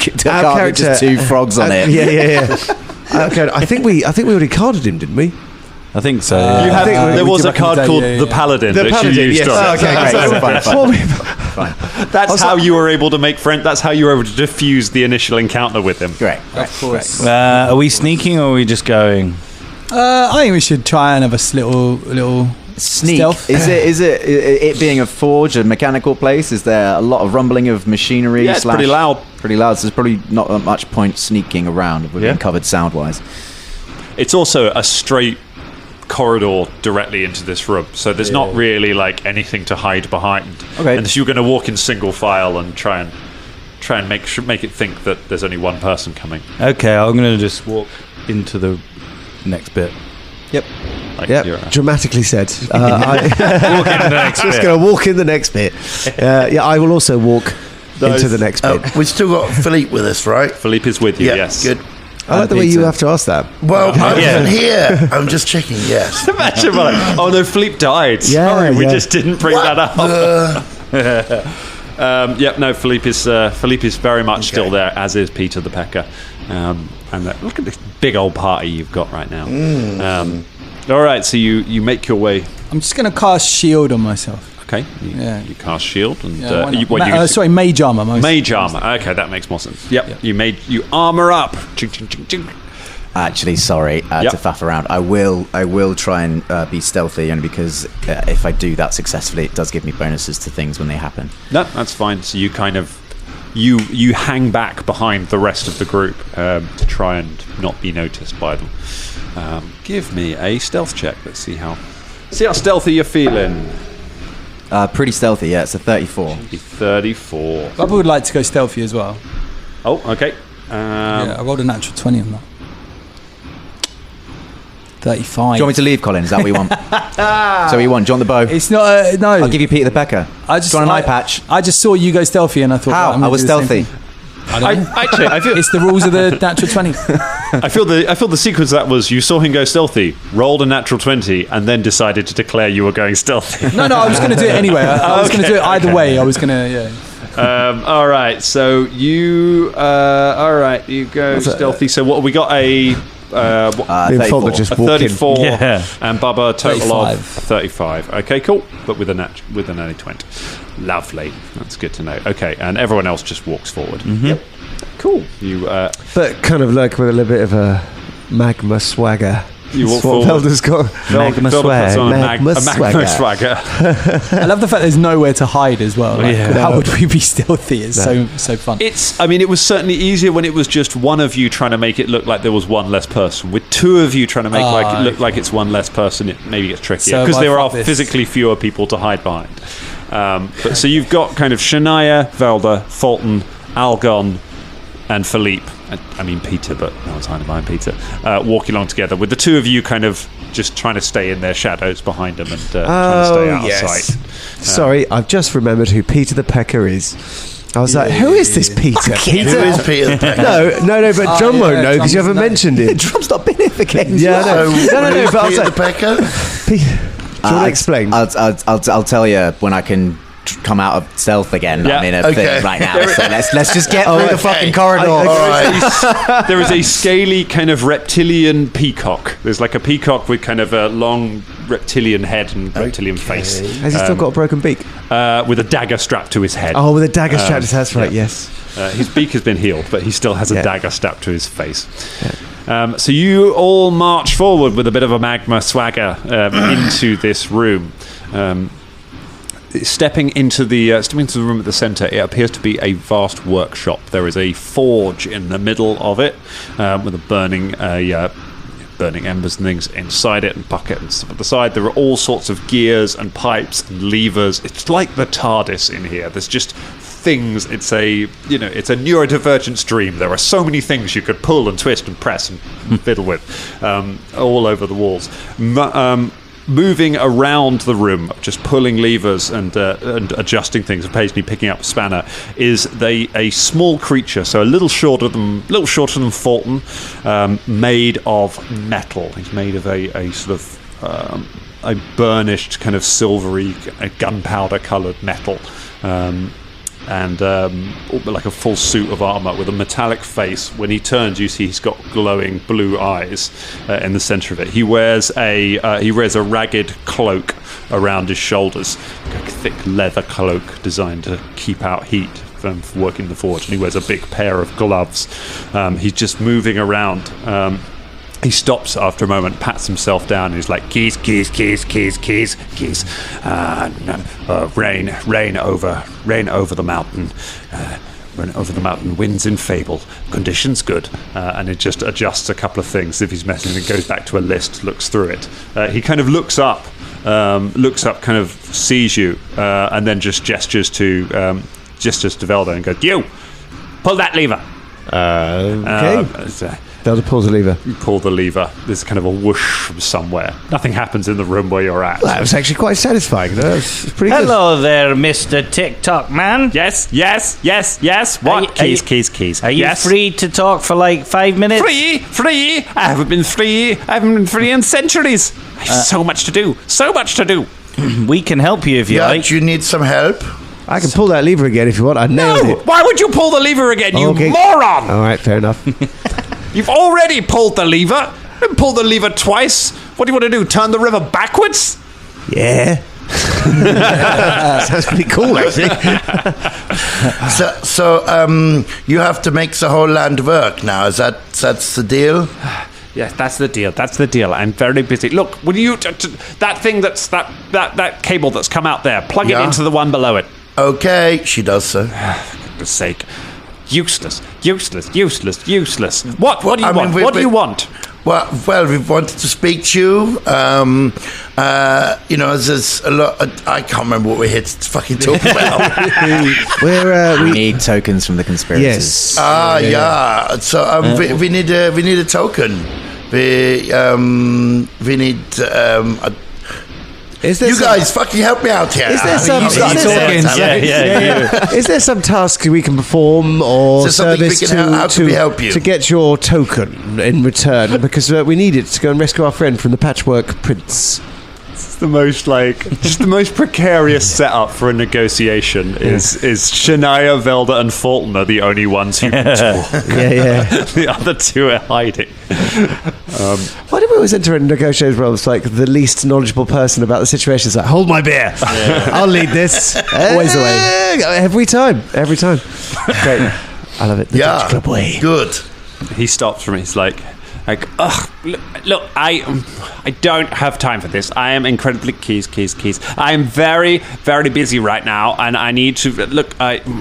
frogs on it. Yeah. Okay, I think we already carded him, didn't we? I think so. There was a card called the Paladin The that Paladin, you used. yes. on. Okay, great. Fine. That's how you were able to make friends. That's how you were able to diffuse the initial encounter with him. Great. Of course. Are we sneaking or are we just going? I think we should try and have a little Sneak. stealth. Is it being a forge, a mechanical place? Is there a lot of rumbling of machinery? Yeah, it's pretty loud. Pretty loud. So there's probably not that much point sneaking around if we're being covered sound-wise. It's also a straight corridor directly into this room, so there's not really like anything to hide behind. Okay. And so you're going to walk in single file and try and make it think that there's only one person coming. Okay, I'm going to just walk into the next bit. Yep. Like Yeah, dramatically said. Walk into the next Just bit. going to walk in the next bit. I will also walk into the next bit. We've still got Philippe with us, right? Philippe is with you. Yeah, yes. good. I like the way you have to ask that. Well, I wasn't here. I'm just checking, yes. Imagine like, oh no, Philippe died. Yeah, Sorry, we yeah. just didn't bring that up. No, Philippe is very much still there, as is Peter the Pecker. And look at this big old party you've got right now. All right, so you make your way. I'm just going to cast shield on myself. Okay, you cast shield and Yeah, why not? sorry, mage armor. Mostly. mage armor. Okay, that makes more sense. Yep. You armor up. Ching, ching, ching, ching. Actually, sorry to faff around. I will try and be stealthy, only because if I do that successfully, it does give me bonuses to things when they happen. No, that's fine. So you kind of you hang back behind the rest of the group to try and not be noticed by them. Give me a stealth check. Let's see how stealthy you're feeling. Pretty stealthy, yeah. It's a 34. 34. Bubba would like to go stealthy as well. Oh, okay. Yeah, I rolled a natural 20 on that. 35. Do you want me to leave, Colin? Is that what you want? So you want? Do you want the bow? It's not. No. I'll give you Peter the Pecker. I just Do you want an eye patch? I just saw you go stealthy, and I thought. How? right, I'm gonna I was do the same stealthy. thing. I don't know. I feel It's the rules of the natural 20. I feel the sequence of that was you saw him go stealthy, rolled a natural 20, and then decided to declare you were going stealthy. No, I was going to do it anyway. I was going to do it either way. I was going to. Yeah. All right, so you go stealthy. So what we got a. Me and Folder 34. just A walk in. 34 Yeah. and Bubba a total of 35. 35. Okay, cool. But with an early 20. Lovely. That's good to know. Okay, and everyone else just walks forward. Yep. Cool. You But kind of like with a little bit of a magma swagger. You walk That's what forward. Felder's got. Magma Phil puts on a Magma magma swagger. I love the fact there's nowhere to hide as well. Like, how would we be stealthy? It's so fun. It was certainly easier when it was just one of you trying to make it look like there was one less person. With two of you trying to make it look like it's one less person, it maybe gets trickier So because if I there are fuck this- physically fewer people to hide behind. But so you've got kind of Shania, Velda, Fulton, Algon, and Philippe. I mean Peter, but no one's hiding behind Peter. Walking along together with the two of you kind of just trying to stay in their shadows behind them and trying to stay out of sight. Sorry, I've just remembered who Peter the Pecker is. I was like, who is this Peter? Who is Peter the Pecker? No, but Drum won't know because you haven't mentioned it. Drum's not been here for games. Yeah, So, no, but I was Peter the like, Pecker? do you want to explain? I'll tell you when I can come out of stealth again. Yeah. I'm in a Okay. thing right now. So let's just get through the fucking corridor. All right. There is a scaly kind of reptilian peacock. There's like a peacock with kind of a long reptilian head and reptilian face. Has he still got a broken beak? With a dagger strapped to his head. Oh, with a dagger strapped to his head. That's right, yes. His beak has been healed, but he still has a dagger strapped to his face. So you all march forward with a bit of a magma swagger into this room. Stepping into the room at the centre, it appears to be a vast workshop. There is a forge in the middle of it, with a burning embers and things inside it, and bucket and stuff at the side. There are all sorts of gears and pipes and levers. It's like the TARDIS in here. There's just things. It's a neurodivergent dream. There are so many things you could pull and twist and press and fiddle with, all over the walls. Moving around the room, just pulling levers and adjusting things, occasionally picking up a spanner, is a small creature, so a little shorter than Fulton, made of metal. He's made of a sort of a burnished kind of silvery, gunpowder coloured metal. And like a full suit of armour with a metallic face. When he turns, you see he's got glowing blue eyes in the centre of it. He wears a ragged cloak around his shoulders, a thick leather cloak designed to keep out heat from working the forge. And he wears a big pair of gloves. He's just moving around. He stops after a moment, pats himself down, and he's like, keys. Rain over the mountain. Run over the mountain, winds in fable, conditions good. And it just adjusts a couple of things. If he's messing, it goes back to a list, looks through it. He kind of looks up, kind of sees you, and then just gestures to Velda and goes, you, pull that lever. Okay. Velda pulls the lever. You pull the lever. There's kind of a whoosh from somewhere. Nothing happens in the room where you're at. That was actually quite satisfying. It's pretty good. Hello there, Mr. Ticktock Man. Yes. What? Keys. Are you free to talk for like 5 minutes? Free. I haven't been free in centuries. I have so much to do. We can help you if you like. Do you need some help? I can pull that lever again if you want. I nailed it. Why would you pull the lever again, you moron? All right, fair enough. You've already pulled the lever. Don't pull the lever twice. What do you want to do? Turn the river backwards? Yeah. Sounds pretty cool, actually. So you have to make the whole land work now. That's the deal? Yes, that's the deal. I'm very busy. Look, will you that thing that cable that's come out there? Plug it into the one below it. Okay, she does so. For goodness sake. Useless. What do you want? What do you want? Well, we wanted to speak to you. There's a lot. I can't remember what we're here to fucking talk about. We need tokens from the conspirators. Yes. So we need a token. We need. You guys fucking help me out here. Is there some Is there some task we can perform or service to get your token in return? Because we need it to go and rescue our friend from the Patchwork Prince. It's the most the most precarious setup for a negotiation is Shania, Velda, and Fulton are the only ones who can talk. The other two are hiding. Why do we always enter a negotiation role? It's like the least knowledgeable person about the situation. It's like, hold my beer. I'll lead this. Always the way. Every time. Great. I love it. The Dutch Club way. Good. He stops for me. He's like, look, I don't have time for this. I am incredibly keys. I am very, very busy right now, and I need to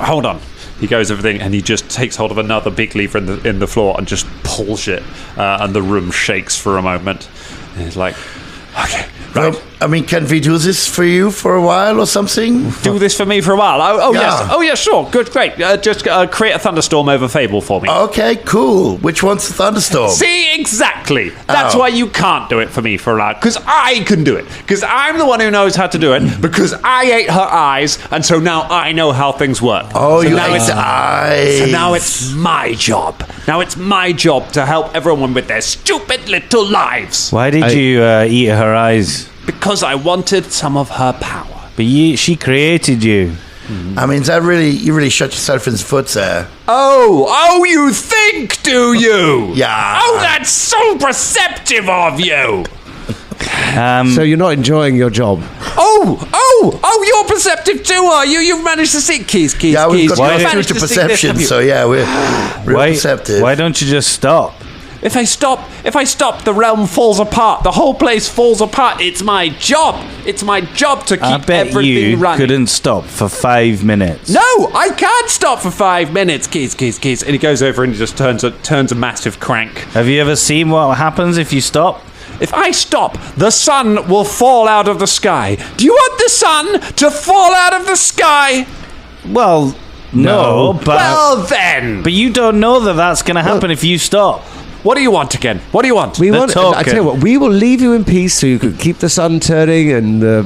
hold on. He goes over and he just takes hold of another big lever in the floor and just pulls it, and the room shakes for a moment. And he's like, okay. Right. Well, I mean, can we do this for you for a while or something? Do this for me for a while? Yes. Oh, yeah, sure. Good, great. Just create a thunderstorm over Fable for me. Okay, cool. Which one's the thunderstorm? See, exactly. That's why you can't do it for me for a while. Because I can do it. Because I'm the one who knows how to do it. Because I ate her eyes, and so now I know how things work. Oh, so you ate the eyes. So now it's my job. Now it's my job to help everyone with their stupid little lives. Why did you eat her eyes? Because I wanted some of her power. But she created you. I mean, you really shot yourself in the foot there. Oh, you think, do you? Yeah. Oh, that's so perceptive of you. So you're not enjoying your job? Oh, you're perceptive too, are you? You've managed to see keys. Yeah, we've got through to perception, so yeah, we're real perceptive. Why don't you just stop? If I stop, the realm falls apart. The whole place falls apart. It's my job. It's my job to keep everything running. Couldn't stop for 5 minutes. No, I can't stop for 5 minutes. Keys. And he goes over and he just turns a massive crank. Have you ever seen what happens if you stop? If I stop, the sun will fall out of the sky. Do you want the sun to fall out of the sky? Well, no, but... Well, then! But you don't know that that's going to happen if you stop. What do you want again? What do you want? I tell you what, we will leave you in peace so you can keep the sun turning and the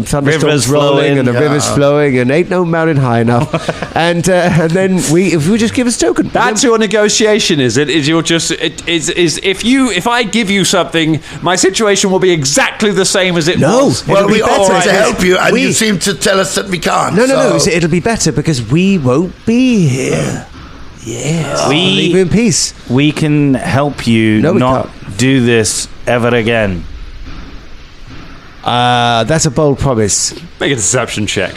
thunderstorms rolling and the rivers flowing and ain't no mountain high enough. and then if you just give us a token. That's your negotiation, is it? If I give you something, my situation will be exactly the same as it was. Well, we offer to help you, and you seem to tell us that we can't. No. It'll be better because we won't be here. Yes. Leave you in peace. We can help you not do this ever again. That's a bold promise. Make a deception check.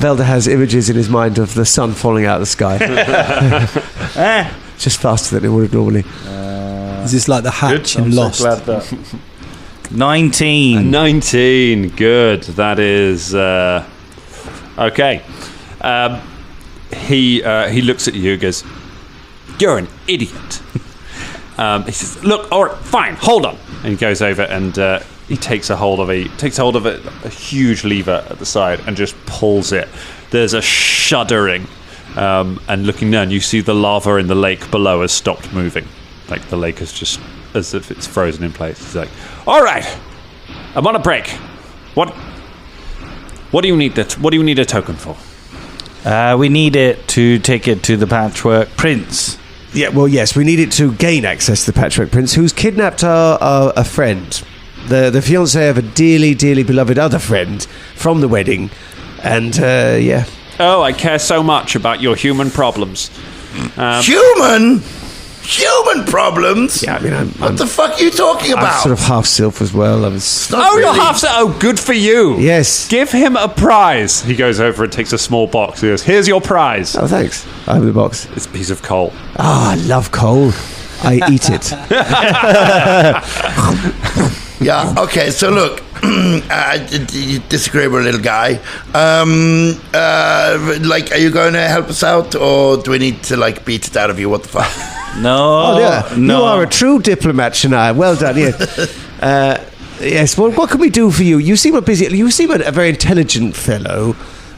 Velda has images in his mind of the sun falling out of the sky. Just faster than it would have normally. Is this like the hatch in Lost? So glad that 19. 19. Good. That is... okay. He looks at you and goes, "You're an idiot." He says, "Look, all right, fine, hold on." And he goes over and he takes hold of a huge lever at the side and just pulls it. There's a shuddering, and looking down, you see the lava in the lake below has stopped moving. Like the lake is just as if it's frozen in place. He's like, "All right, I'm on a break. What do you need a token for?" We need it to take it to the Patchwork Prince. Yeah, well, yes, we need it to gain access to the Patchwork Prince, who's kidnapped a friend, the fiancé of a dearly, dearly beloved other friend from the wedding, and yeah. Oh, I care so much about your human problems. Human problems? Yeah, I mean, what the fuck are you talking about? I'm sort of half sylph as well. You're half sylph. Oh, good for you. Yes. Give him a prize. He goes over and takes a small box. He goes, "Here's your prize." Oh, thanks. I have the box. It's a piece of coal. I love coal. I eat it. Yeah, okay, so look, you disagree with a little guy. Are you going to help us out, or do we need to, beat it out of you? What the fuck? No, You are a true diplomat, Shania. Well done, yes. Yes, well, what can we do for you? You seem a very intelligent fellow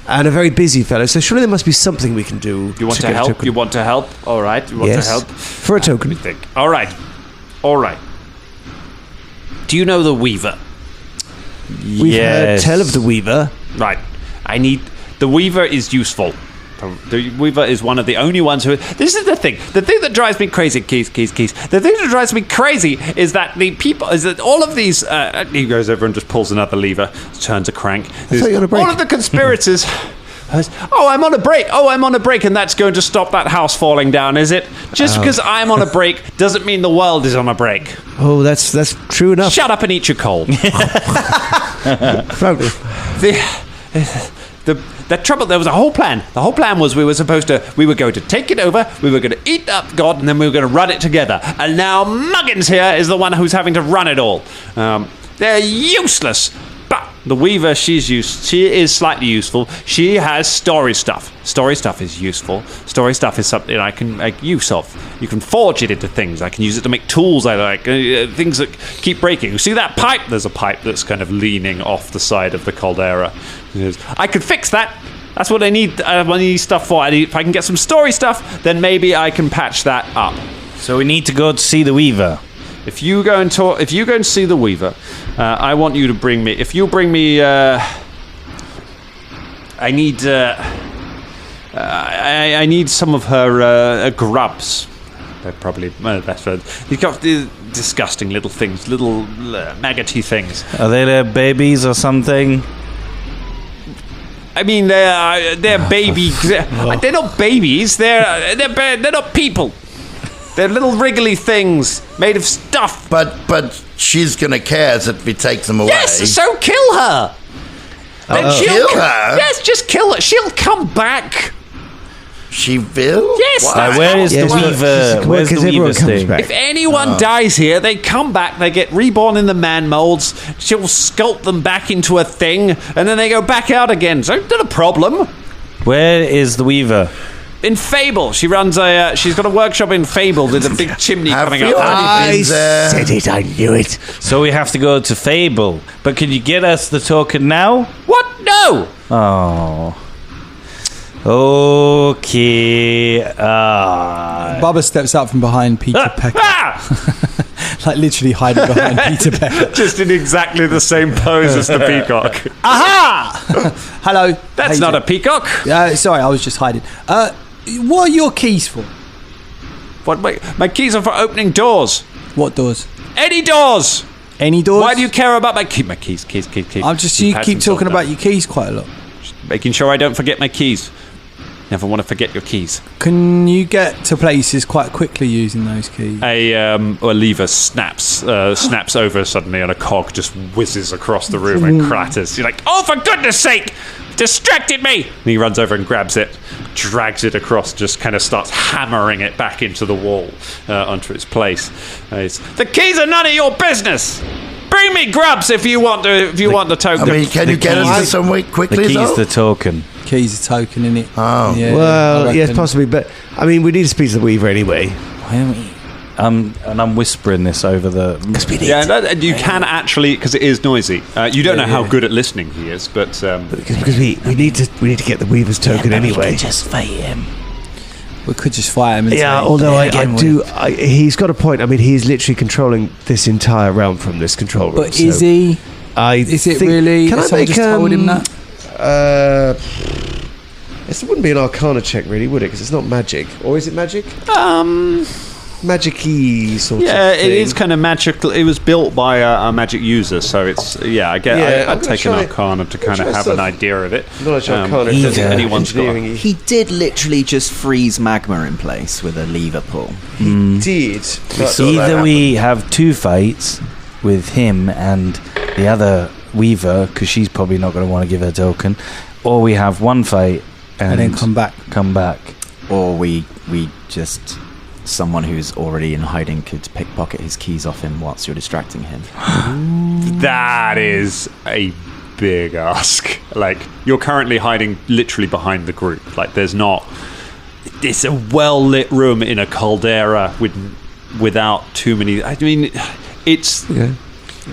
and a very busy fellow, so surely there must be something we can do. You want to help? You want to help? All right, you want to help? For a token. Let me think. All right. Do you know the Weaver? We've heard tell of the Weaver. Right. The Weaver is useful. The Weaver is one of the only ones who... This is the thing. The thing that drives me crazy... Keys. The thing that drives me crazy is that all of these... he goes over and just pulls another lever, turns a crank. All of the conspirators... Oh, I'm on a break, and that's going to stop that house falling down, is it? Just because I'm on a break doesn't mean the world is on a break. Oh, that's true enough. Shut up and eat your coal. The trouble, there was a whole plan. The whole plan was we were going to take it over, we were going to eat up God, and then we were going to run it together. And now Muggins here is the one who's having to run it all. They're useless. But the Weaver, she is slightly useful. She has story stuff. Story stuff is useful. Story stuff is something I can make use of. You can forge it into things. I can use it to make tools I like. Things that keep breaking. You see that pipe? There's a pipe that's kind of leaning off the side of the Caldera. I could fix that. That's what I need. I need stuff for. If I can get some story stuff, then maybe I can patch that up. So we need to go to see the Weaver. If you go and see the Weaver, I want you to bring me. If you bring me, I need. I need some of her grubs. They're probably my best friends. You've got these disgusting little things, little maggoty things. Are they babies or something? I mean, they're babies. They're not babies. They're not people. They're little wriggly things made of stuff. But she's gonna care if we take them away. Yes, so kill her. Kill her? Yes, just kill her. She'll come back. She will? Yes. Wow. Where is the Weaver? Where's the Weaver thing? If anyone dies here, they come back, they get reborn in the man molds, she'll sculpt them back into a thing, and then they go back out again. So, not a problem. Where is the Weaver? In Fable. She's got a workshop in Fable with a big chimney coming up. I said it, I knew it. So we have to go to Fable. But can you get us the token now? What? No! Oh. Okay. Bubba steps out from behind Peter Pecker. Like literally hiding behind Peter Pecker. Just in exactly the same pose as the peacock. Aha! Hello. That's not a peacock. Sorry, I was just hiding. What are your keys for? What? My keys are for opening doors. What doors? Any doors. Any doors? Why do you care about my keys? I'm just, you keep talking about your keys quite a lot. Just making sure I don't forget my keys. Never want to forget your keys. Can you get to places quite quickly using those keys? A lever snaps over suddenly, and a cog just whizzes across the room and clatters. You're like, oh, for goodness sake! Distracted me! And he runs over and grabs it, drags it across, just kind of starts hammering it back into the wall onto its place. The keys are none of your business! Bring me grubs if you want the token. I mean, can you get us to somewhere quickly? The key's the token. Key's a token, innit? Oh. Yeah, Well, yes, possibly, but I mean, we need to speak to the Weaver anyway. Why don't we? And I'm whispering this over the. Yeah, and you can actually, because it is noisy. You don't know how good at listening he is, but Because we need to get the Weaver's token anyway. Just fight him. We could just fire him. Yeah, although he's got a point. I mean, he's literally controlling this entire realm from this control room. But is he? Is it really? Can I someone just told him that? It wouldn't be an Arcana check, really, would it? Because it's not magic, or is it magic? Magic-y sort of thing. Yeah, it is kind of magical. It was built by a magic user, so it's I'd take an Arcana to kind of have an idea of it. Knowledge Arcana. Anyone's got. He did literally just freeze magma in place with a lever pull. He did. Either we have two fights with him and the other Weaver, because she's probably not going to want to give her token, or we have one fight and then come back. Or we just... someone who's already in hiding could pickpocket his keys off him whilst you're distracting him. That is a big ask. Like, you're currently hiding literally behind the group. Like, there's not... It's a well-lit room in a caldera without too many... I mean, it's... Yeah.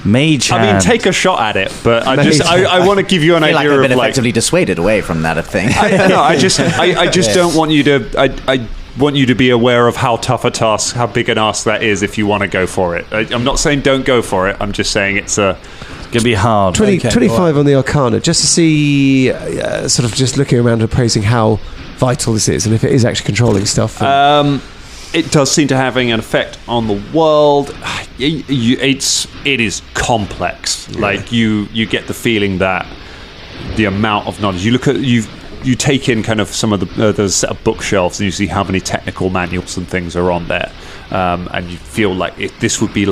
Mage hand. I mean, take a shot at it, but I want to give you an idea I've been of effectively dissuaded away from that, I think. I just don't want you to... I want you to be aware of how tough a task, how big an ask that is if you want to go for it. I'm not saying don't go for it. I'm just saying it's going to be hard. 25 on the Arcana, just to see, sort of just looking around and appraising how vital this is and if it is actually controlling stuff. It does seem to having an effect on the world. It is complex. Yeah. Like you get the feeling that the amount of knowledge you look at, you take in kind of some of the set of bookshelves and you see how many technical manuals and things are on there, and you feel like it would be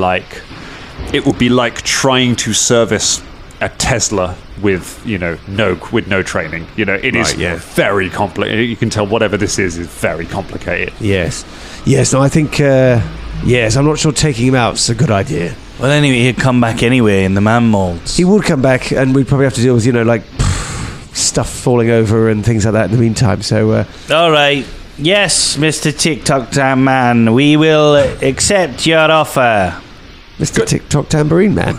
like trying to service a Tesla with no training. It is very complicated. You can tell whatever this is very complicated. Yes. No, I think I'm not sure taking him out is a good idea. Well, anyway, he'd come back anyway in the man molds. He would come back, and we'd probably have to deal with stuff falling over and things like that in the meantime. So all right, yes, Mr. Ticktock Man, we will accept your offer. Mr. TikTok Tambourine Man.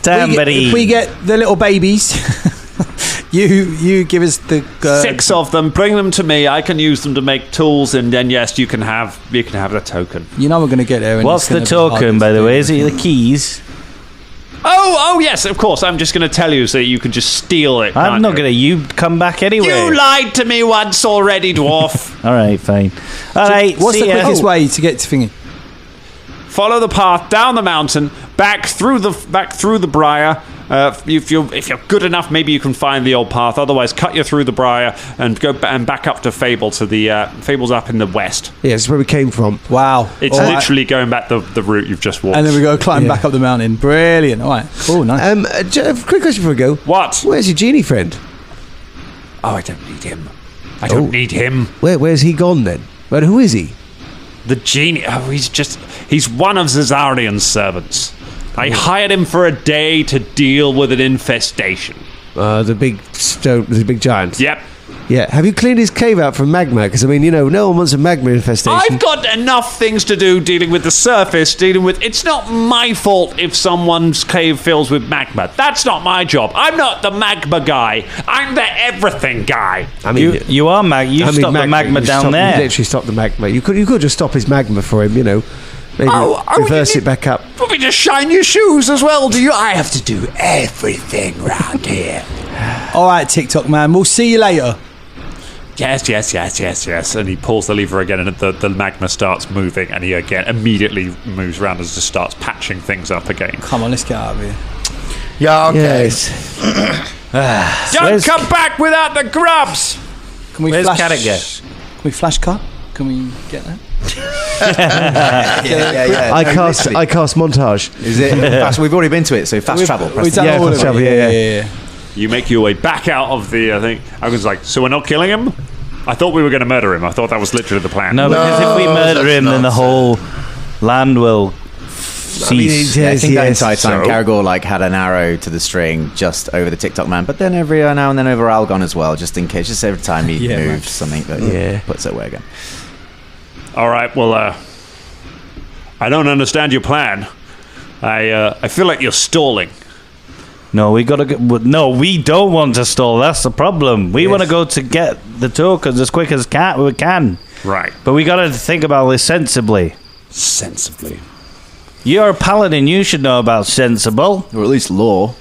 Tambourine. If we get the little babies, you give us the 6 of them. Bring them to me. I can use them to make tools, and then yes, you can have the token. You know we're going to get there. What's the token, by the way? Is it the keys? Oh yes, of course. I'm just going to tell you so you can just steal it. I'm not going to. You come back anyway. You lied to me once already, dwarf. All right, fine. All right. What's the quickest way to get to Thingy? Follow the path down the mountain, back through the briar. If you're good enough, maybe you can find the old path. Otherwise, cut you through the briar and go and back up to Fable. To the Fable's up in the west. Yeah, it's where we came from. Wow, it's literally going back the route you've just walked. And then we go climb back up the mountain. Brilliant. All right, cool, nice. Quick question before we go. What? Where's your genie friend? Oh, I don't need him. I don't need him. Where's he gone then? But who is he? The genie. Oh, he's one of Zazarian's servants. I hired him for a day to deal with an infestation. The big giant. Yep. Yeah. Have you cleaned his cave out from magma? Because, I mean, no one wants a magma infestation. I've got enough things to do dealing with the surface, It's not my fault if someone's cave fills with magma. That's not my job. I'm not the magma guy. I'm the everything guy. I mean, you are magma. You stopped the magma down there. You literally stopped the magma. You could just stop his magma for him, Maybe reverse it back up. Want me to shine your shoes as well, do you? I have to do everything round here. All right, TikTok man. We'll see you later. Yes. And he pulls the lever again, and the magma starts moving, and he again immediately moves around and just starts patching things up again. Come on, let's get out of here. Yeah, okay. Yes. Don't come back without the grubs! Where's Carragher? Can we flash cut? Can we get that? Yeah. I cast montage. Is it fast? We've already been to it, so fast travel. We've done all fast of travel, it. Yeah. You make your way back out of the thing. I was like, so we're not killing him? I thought we were going to murder him. I thought that was literally the plan. No, because if we murder him, then the whole land will cease. I think that entire time, Caragor had an arrow to the string just over the TikTok man, but then every now and then over Algon as well, just in case. Just every time he moves something that puts it away again. All right, well, I don't understand your plan. I feel like you're stalling. No, we gotta go. No, we don't want to stall. That's the problem. We want to go to get the tokens as quick as we can. Right. But we gotta think about this sensibly. Sensibly. You're a paladin. You should know about sensible. Or at least law.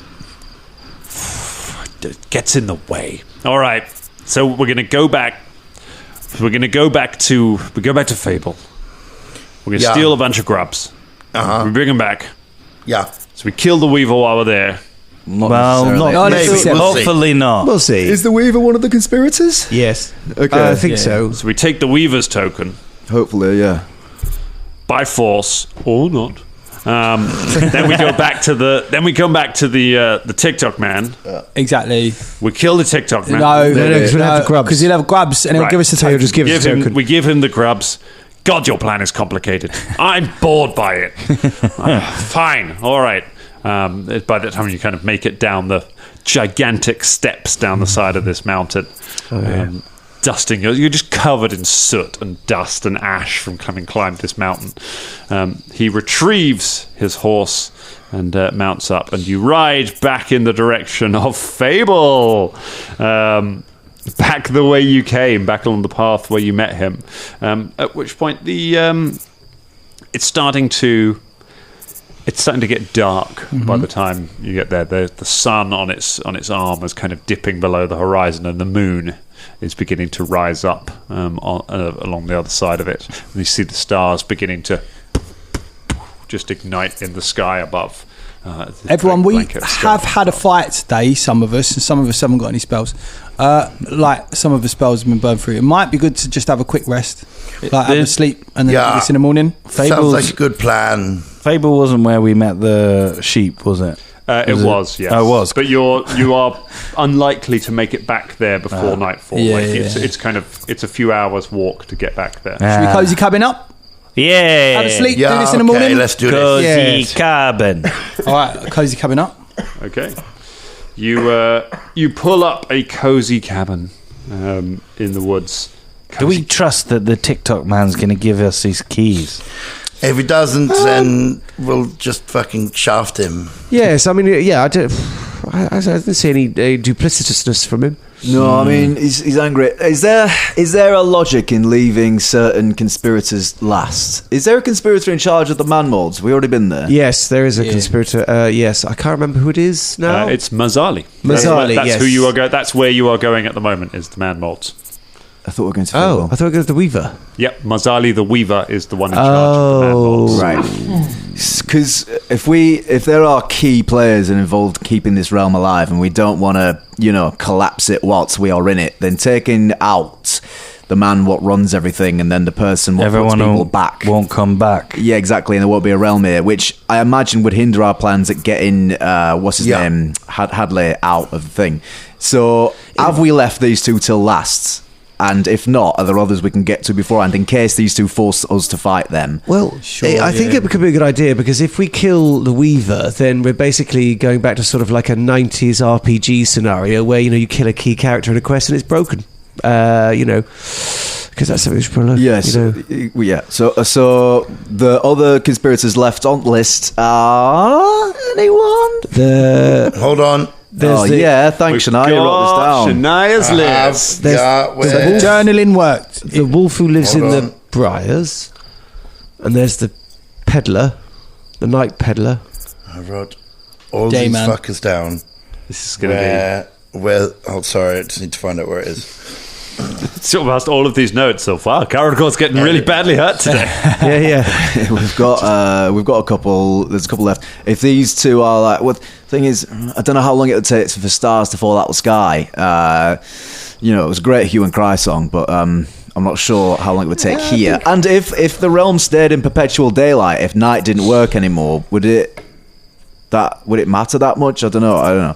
It gets in the way. All right. So we're going to go back. We go back to Fable. We're going to steal a bunch of grubs. We bring them back. Yeah. So we kill the Weaver while we're there. Not necessarily. hopefully not. We'll see. Is the Weaver one of the conspirators? Yes. Okay. I think so. So we take the Weaver's token Hopefully, yeah. by force or not. Then we go back to the TikTok man. Exactly. We kill the TikTok man. No, because we'll have the grubs. because he'll have grubs and he'll give us the token. Just give us a token. We give him the grubs. God, your plan is complicated. I'm bored by it. Fine. All right. By the time you kind of make it down the gigantic steps down the side of this mountain, dusting, you're just covered in soot and dust and ash from having climbed this mountain. He retrieves his horse and mounts up, and you ride back in the direction of Fable. Back the way you came, back along the path where you met him. At which point it's starting to get dark by the time you get there. The sun on its arm is kind of dipping below the horizon, and the moon is beginning to rise up along the other side of it. And you see the stars beginning to just ignite in the sky above. Everyone, we have had a fight today, some of us, and some of us haven't got any spells. Some of the spells have been burned through. It might be good to just have a quick rest, have a sleep, and then do this in the morning. Sounds like a good plan. Fable wasn't where we met the sheep, was it? It was, yes. Oh, it was. But you are unlikely to make it back there before nightfall. It's a few hours walk to get back there. Should we cozy cabin up? Yeah. Have a sleep, do this in the morning? Let's do Cozy cabin. All right, cozy cabin up. Okay. You pull up a cozy cabin in the woods. Do we trust that the TikTok man's going to give us his keys? If he doesn't, then we'll just fucking shaft him. Yes, I mean, I didn't see any duplicitousness from him. No, I mean, he's angry. Is there a logic in leaving certain conspirators last? Is there a conspirator in charge of the man molds? We already been there. Yes, there is a conspirator. Yes, I can't remember who it is now. It's Mazzali. Mazzali, That's yes. who you are. That's where you are going at the moment. Is the man molds. I thought we were going to. Oh, I thought we were going to the Weaver. Yep, Mazzali the Weaver is the one in charge of the man molds. Right. Because if there are key players involved keeping this realm alive, and we don't want to, collapse it whilst we are in it, then taking out the man what runs everything, and then the person what puts people back won't come back. Yeah, exactly, and there won't be a realm here, which I imagine would hinder our plans at getting what's his name, Hadley out of the thing. So have we left these two till last? And if not, are there others we can get to beforehand in case these two force us to fight them? Well, I think it could be a good idea, because if we kill the Weaver, then we're basically going back to sort of like a 90s RPG scenario where, you kill a key character in a quest and it's broken. Because that's something we should probably Yes. So the other conspirators left on the list are anyone? Hold on. Thanks, Shania. You wrote this down. Shania's list. The journaling worked. The wolf who lives in Hold the on. briars, and there's the peddler, the night peddler. I wrote all Day these man. fuckers down. This is going to Sorry, I just need to find out where it is. be sort of past all of these notes so far. Caragor's getting really badly hurt today. Yeah. we've got a couple. There's a couple left. If these two are like, well, the thing is, I don't know how long it would take for stars to fall out of the sky. It was a great hue and cry song, but I'm not sure how long it would take here. And if the realm stayed in perpetual daylight, if night didn't work anymore, would it matter that much? I don't know.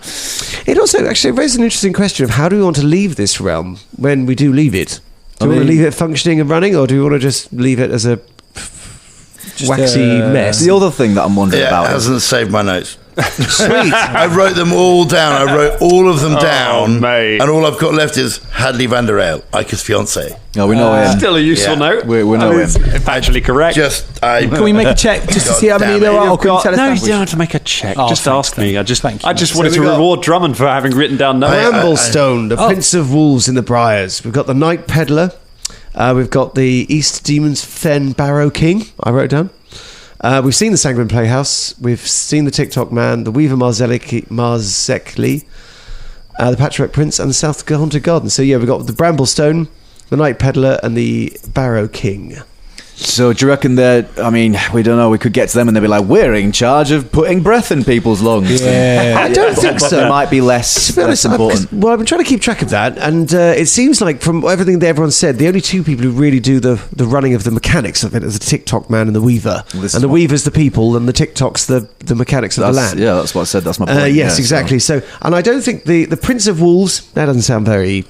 It also actually raises an interesting question of how do we want to leave this realm when we do leave it? Do we want to leave it functioning and running, or do we want to just leave it as a waxy mess? The other thing that I'm wondering Yeah, about it is hasn't saved my notes. Sweet. I wrote them all down. I wrote all of them down. mate. And all I've got left is Hadley van der Ale, Ike's fiancé. we know him. Still a useful note. We know him. It's factually correct. Can we make a check just to see how many there are? Or can you tell us No, that? you don't have to make a check. Oh, just thanks, ask me. I just Thank you. wanted to reward Drummond for having written down notes. Bramblestone, the Prince of Wolves in the Briars. We've got the Night Peddler. We've got the East Demon's Fen Barrow King. I wrote it down. We've seen the Sanguine Playhouse. We've seen the TikTok Man, the Weaver Marzekli, the Patchwork Prince, and the South Haunted Garden. So we've got the Bramblestone, the Night Peddler, and the Barrow King. So do you reckon that, we don't know, we could get to them and they'll be like, we're in charge of putting breath in people's lungs. Yeah. I don't think so. It might be less important. I've been trying to keep track of that, and it seems like from everything that everyone said, the only two people who really do the running of the mechanics of it are the TikTok Man and the Weaver. And the Weaver's the people, and the TikTok's the mechanics of the land. Yeah, that's what I said. That's my point. Yes, exactly. So, and I don't think the Prince of Wolves, that doesn't sound very,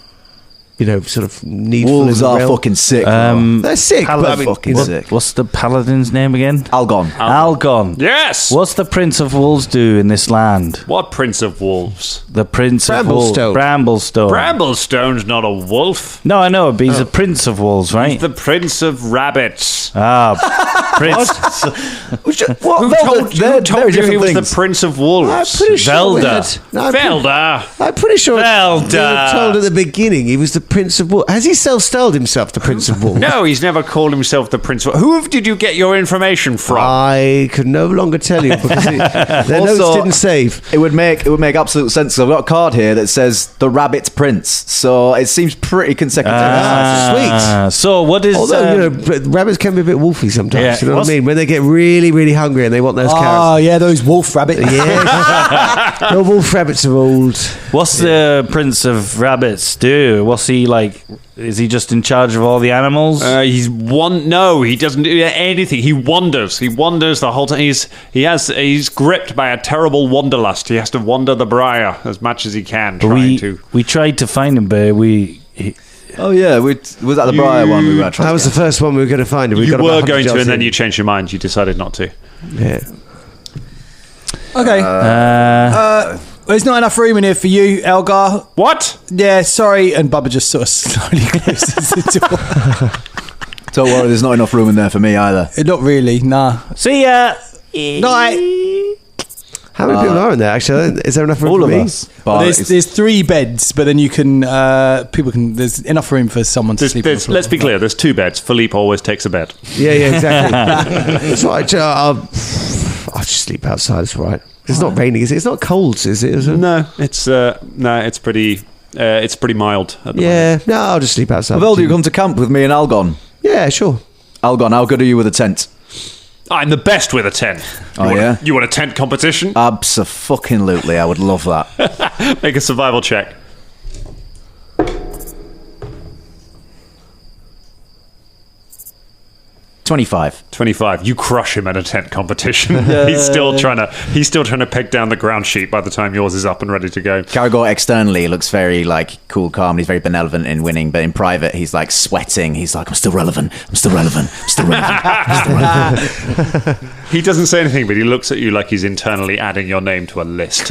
sort of needful. Wolves in the are realm. fucking sick. They're sick, but fucking sick. What's the paladin's name again? Algon. Algon. Yes. What's the Prince of Wolves do in this land? What Prince of Wolves? The Prince of Wolves. Bramblestone. Bramblestone. Bramblestone's not a wolf. No, I know, but he's a Prince of Wolves, right? He's the Prince of Rabbits. Prince. Who told you he was the Prince of Wolves? I'm pretty sure we Velda. had- no, Velda. I'm pretty sure we Velda. were told at the beginning he was the Prince of Wolves. Has he self-styled himself the Prince of Wolves? No, he's never called himself the Prince of Who did you get your information from? I could no longer tell you because their notes didn't save. It would make absolute sense. 'Cause I've got a card here that says the Rabbit Prince, so it seems pretty consecutive. Sweet. So what is... Although, rabbits can be a bit wolfy sometimes. Yeah. You know what I mean? When they get really, really hungry and they want those Oh, carrots. yeah, those wolf rabbits. Yeah. No, wolf rabbits are old. What's the Prince of Rabbits do? What's he like? Is he just in charge of all the animals? No, he doesn't do anything. He wanders. He wanders the whole time. He's gripped by a terrible wanderlust. He has to wander the briar as much as he can. We tried to find him, but Oh yeah, was that the Briar one we were trying? That was the first one we were going to find. You were going to, and then you changed your mind. You decided not to. Yeah. Okay. There's not enough room in here for you, Elgar. What? Yeah, sorry. And Bubba just sort of slowly closes the door. Don't worry, there's not enough room in there for me either. Not really, nah. See ya. Night. How many people are in there? Actually, is there enough room All for of me? us. Well, there's 3 beds, but then you can there's enough room for someone to sleep on the floor. Let's be clear, there's 2 beds. Philippe always takes a bed. Yeah, exactly. That's right. I'll just sleep outside. It's all right. It's not raining, is it? It's not cold, is it? No, it's pretty mild at the moment. No, I'll just sleep outside. Well, do you come to camp with me and Algon? Yeah, sure. Algon, how good are you with a tent? I'm the best with a tent. You want a tent competition? Abso-fucking-lutely, I would love that. Make a survival check. 25. 25. You crush him at a tent competition. He's still trying to peg down the ground sheet by the time yours is up and ready to go. Caragor externally looks very like cool, calm. He's very benevolent in winning, but in private he's like sweating. He's like, I'm still relevant. He doesn't say anything, but he looks at you like he's internally adding your name to a list.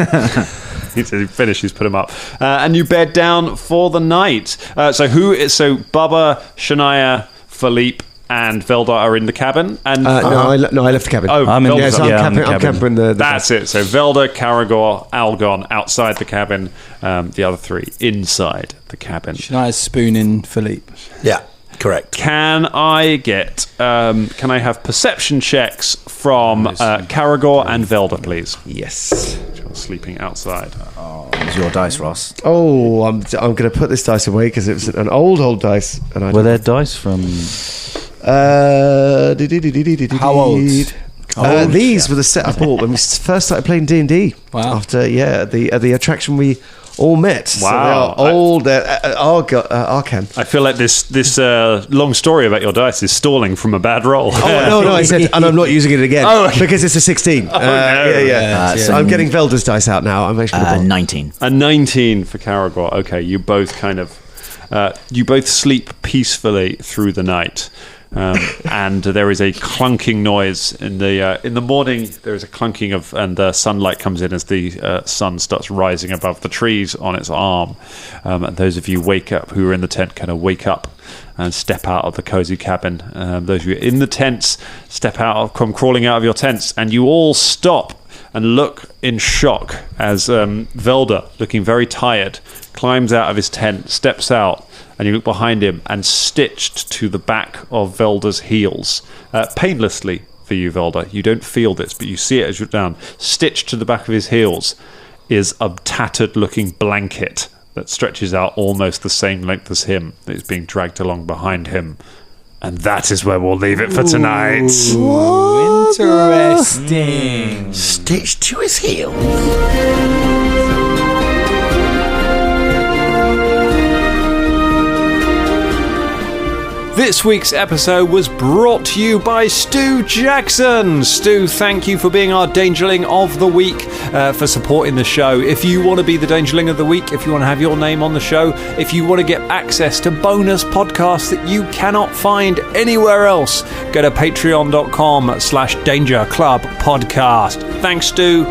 He's finished. He's put him up, and you bed down for the night. So Bubba, Shania, Philippe, and Velda are in the cabin. And I left the cabin. Oh, I'm in Velda's I'm camping the That's it. So Velda, Caragor, Algon outside the cabin. The other three inside the cabin. Shania's spooning Philippe. Yeah, correct. Can I get? Can I have perception checks from Caragor and Velda, please? Yes. Sleeping outside. It's your dice, Ross. Oh, I'm going to put this dice away because it was an old dice. And Were there dice from? How old? These were the set I bought when we first started playing D&D. Wow. After the attraction we all met. Wow. So they are old. Arcan. I feel like this long story about your dice is stalling from a bad roll. Oh no! I said, and I'm not using it again because it's a 16. Oh, no. So I'm getting Velda's dice out now. I'm actually 19. A 19 for Caragor. Okay, you both kind of sleep peacefully through the night. And there is a clunking noise in the morning. There is a clunking and the sunlight comes in as the sun starts rising above the trees on its arm. And those of you who are in the tent kind of wake up and step out of the cozy cabin. Those of you in the tents come crawling out of your tents, and you all stop and look in shock as Velda, looking very tired, climbs out of his tent, steps out. And you look behind him, and stitched to the back of Velda's heels, painlessly for you, Velda. You don't feel this, but you see it as you're down. Stitched to the back of his heels is a tattered-looking blanket that stretches out almost the same length as him, that is being dragged along behind him. And that is where we'll leave it for tonight. Ooh, interesting. Stitched to his heel. This week's episode was brought to you by Stu Jackson. Stu, thank you for being our Dangerling of the Week, for supporting the show. If you want to be the Dangerling of the Week, if you want to have your name on the show, if you want to get access to bonus podcasts that you cannot find anywhere else, go to patreon.com/Danger Club Podcast. Thanks, Stu.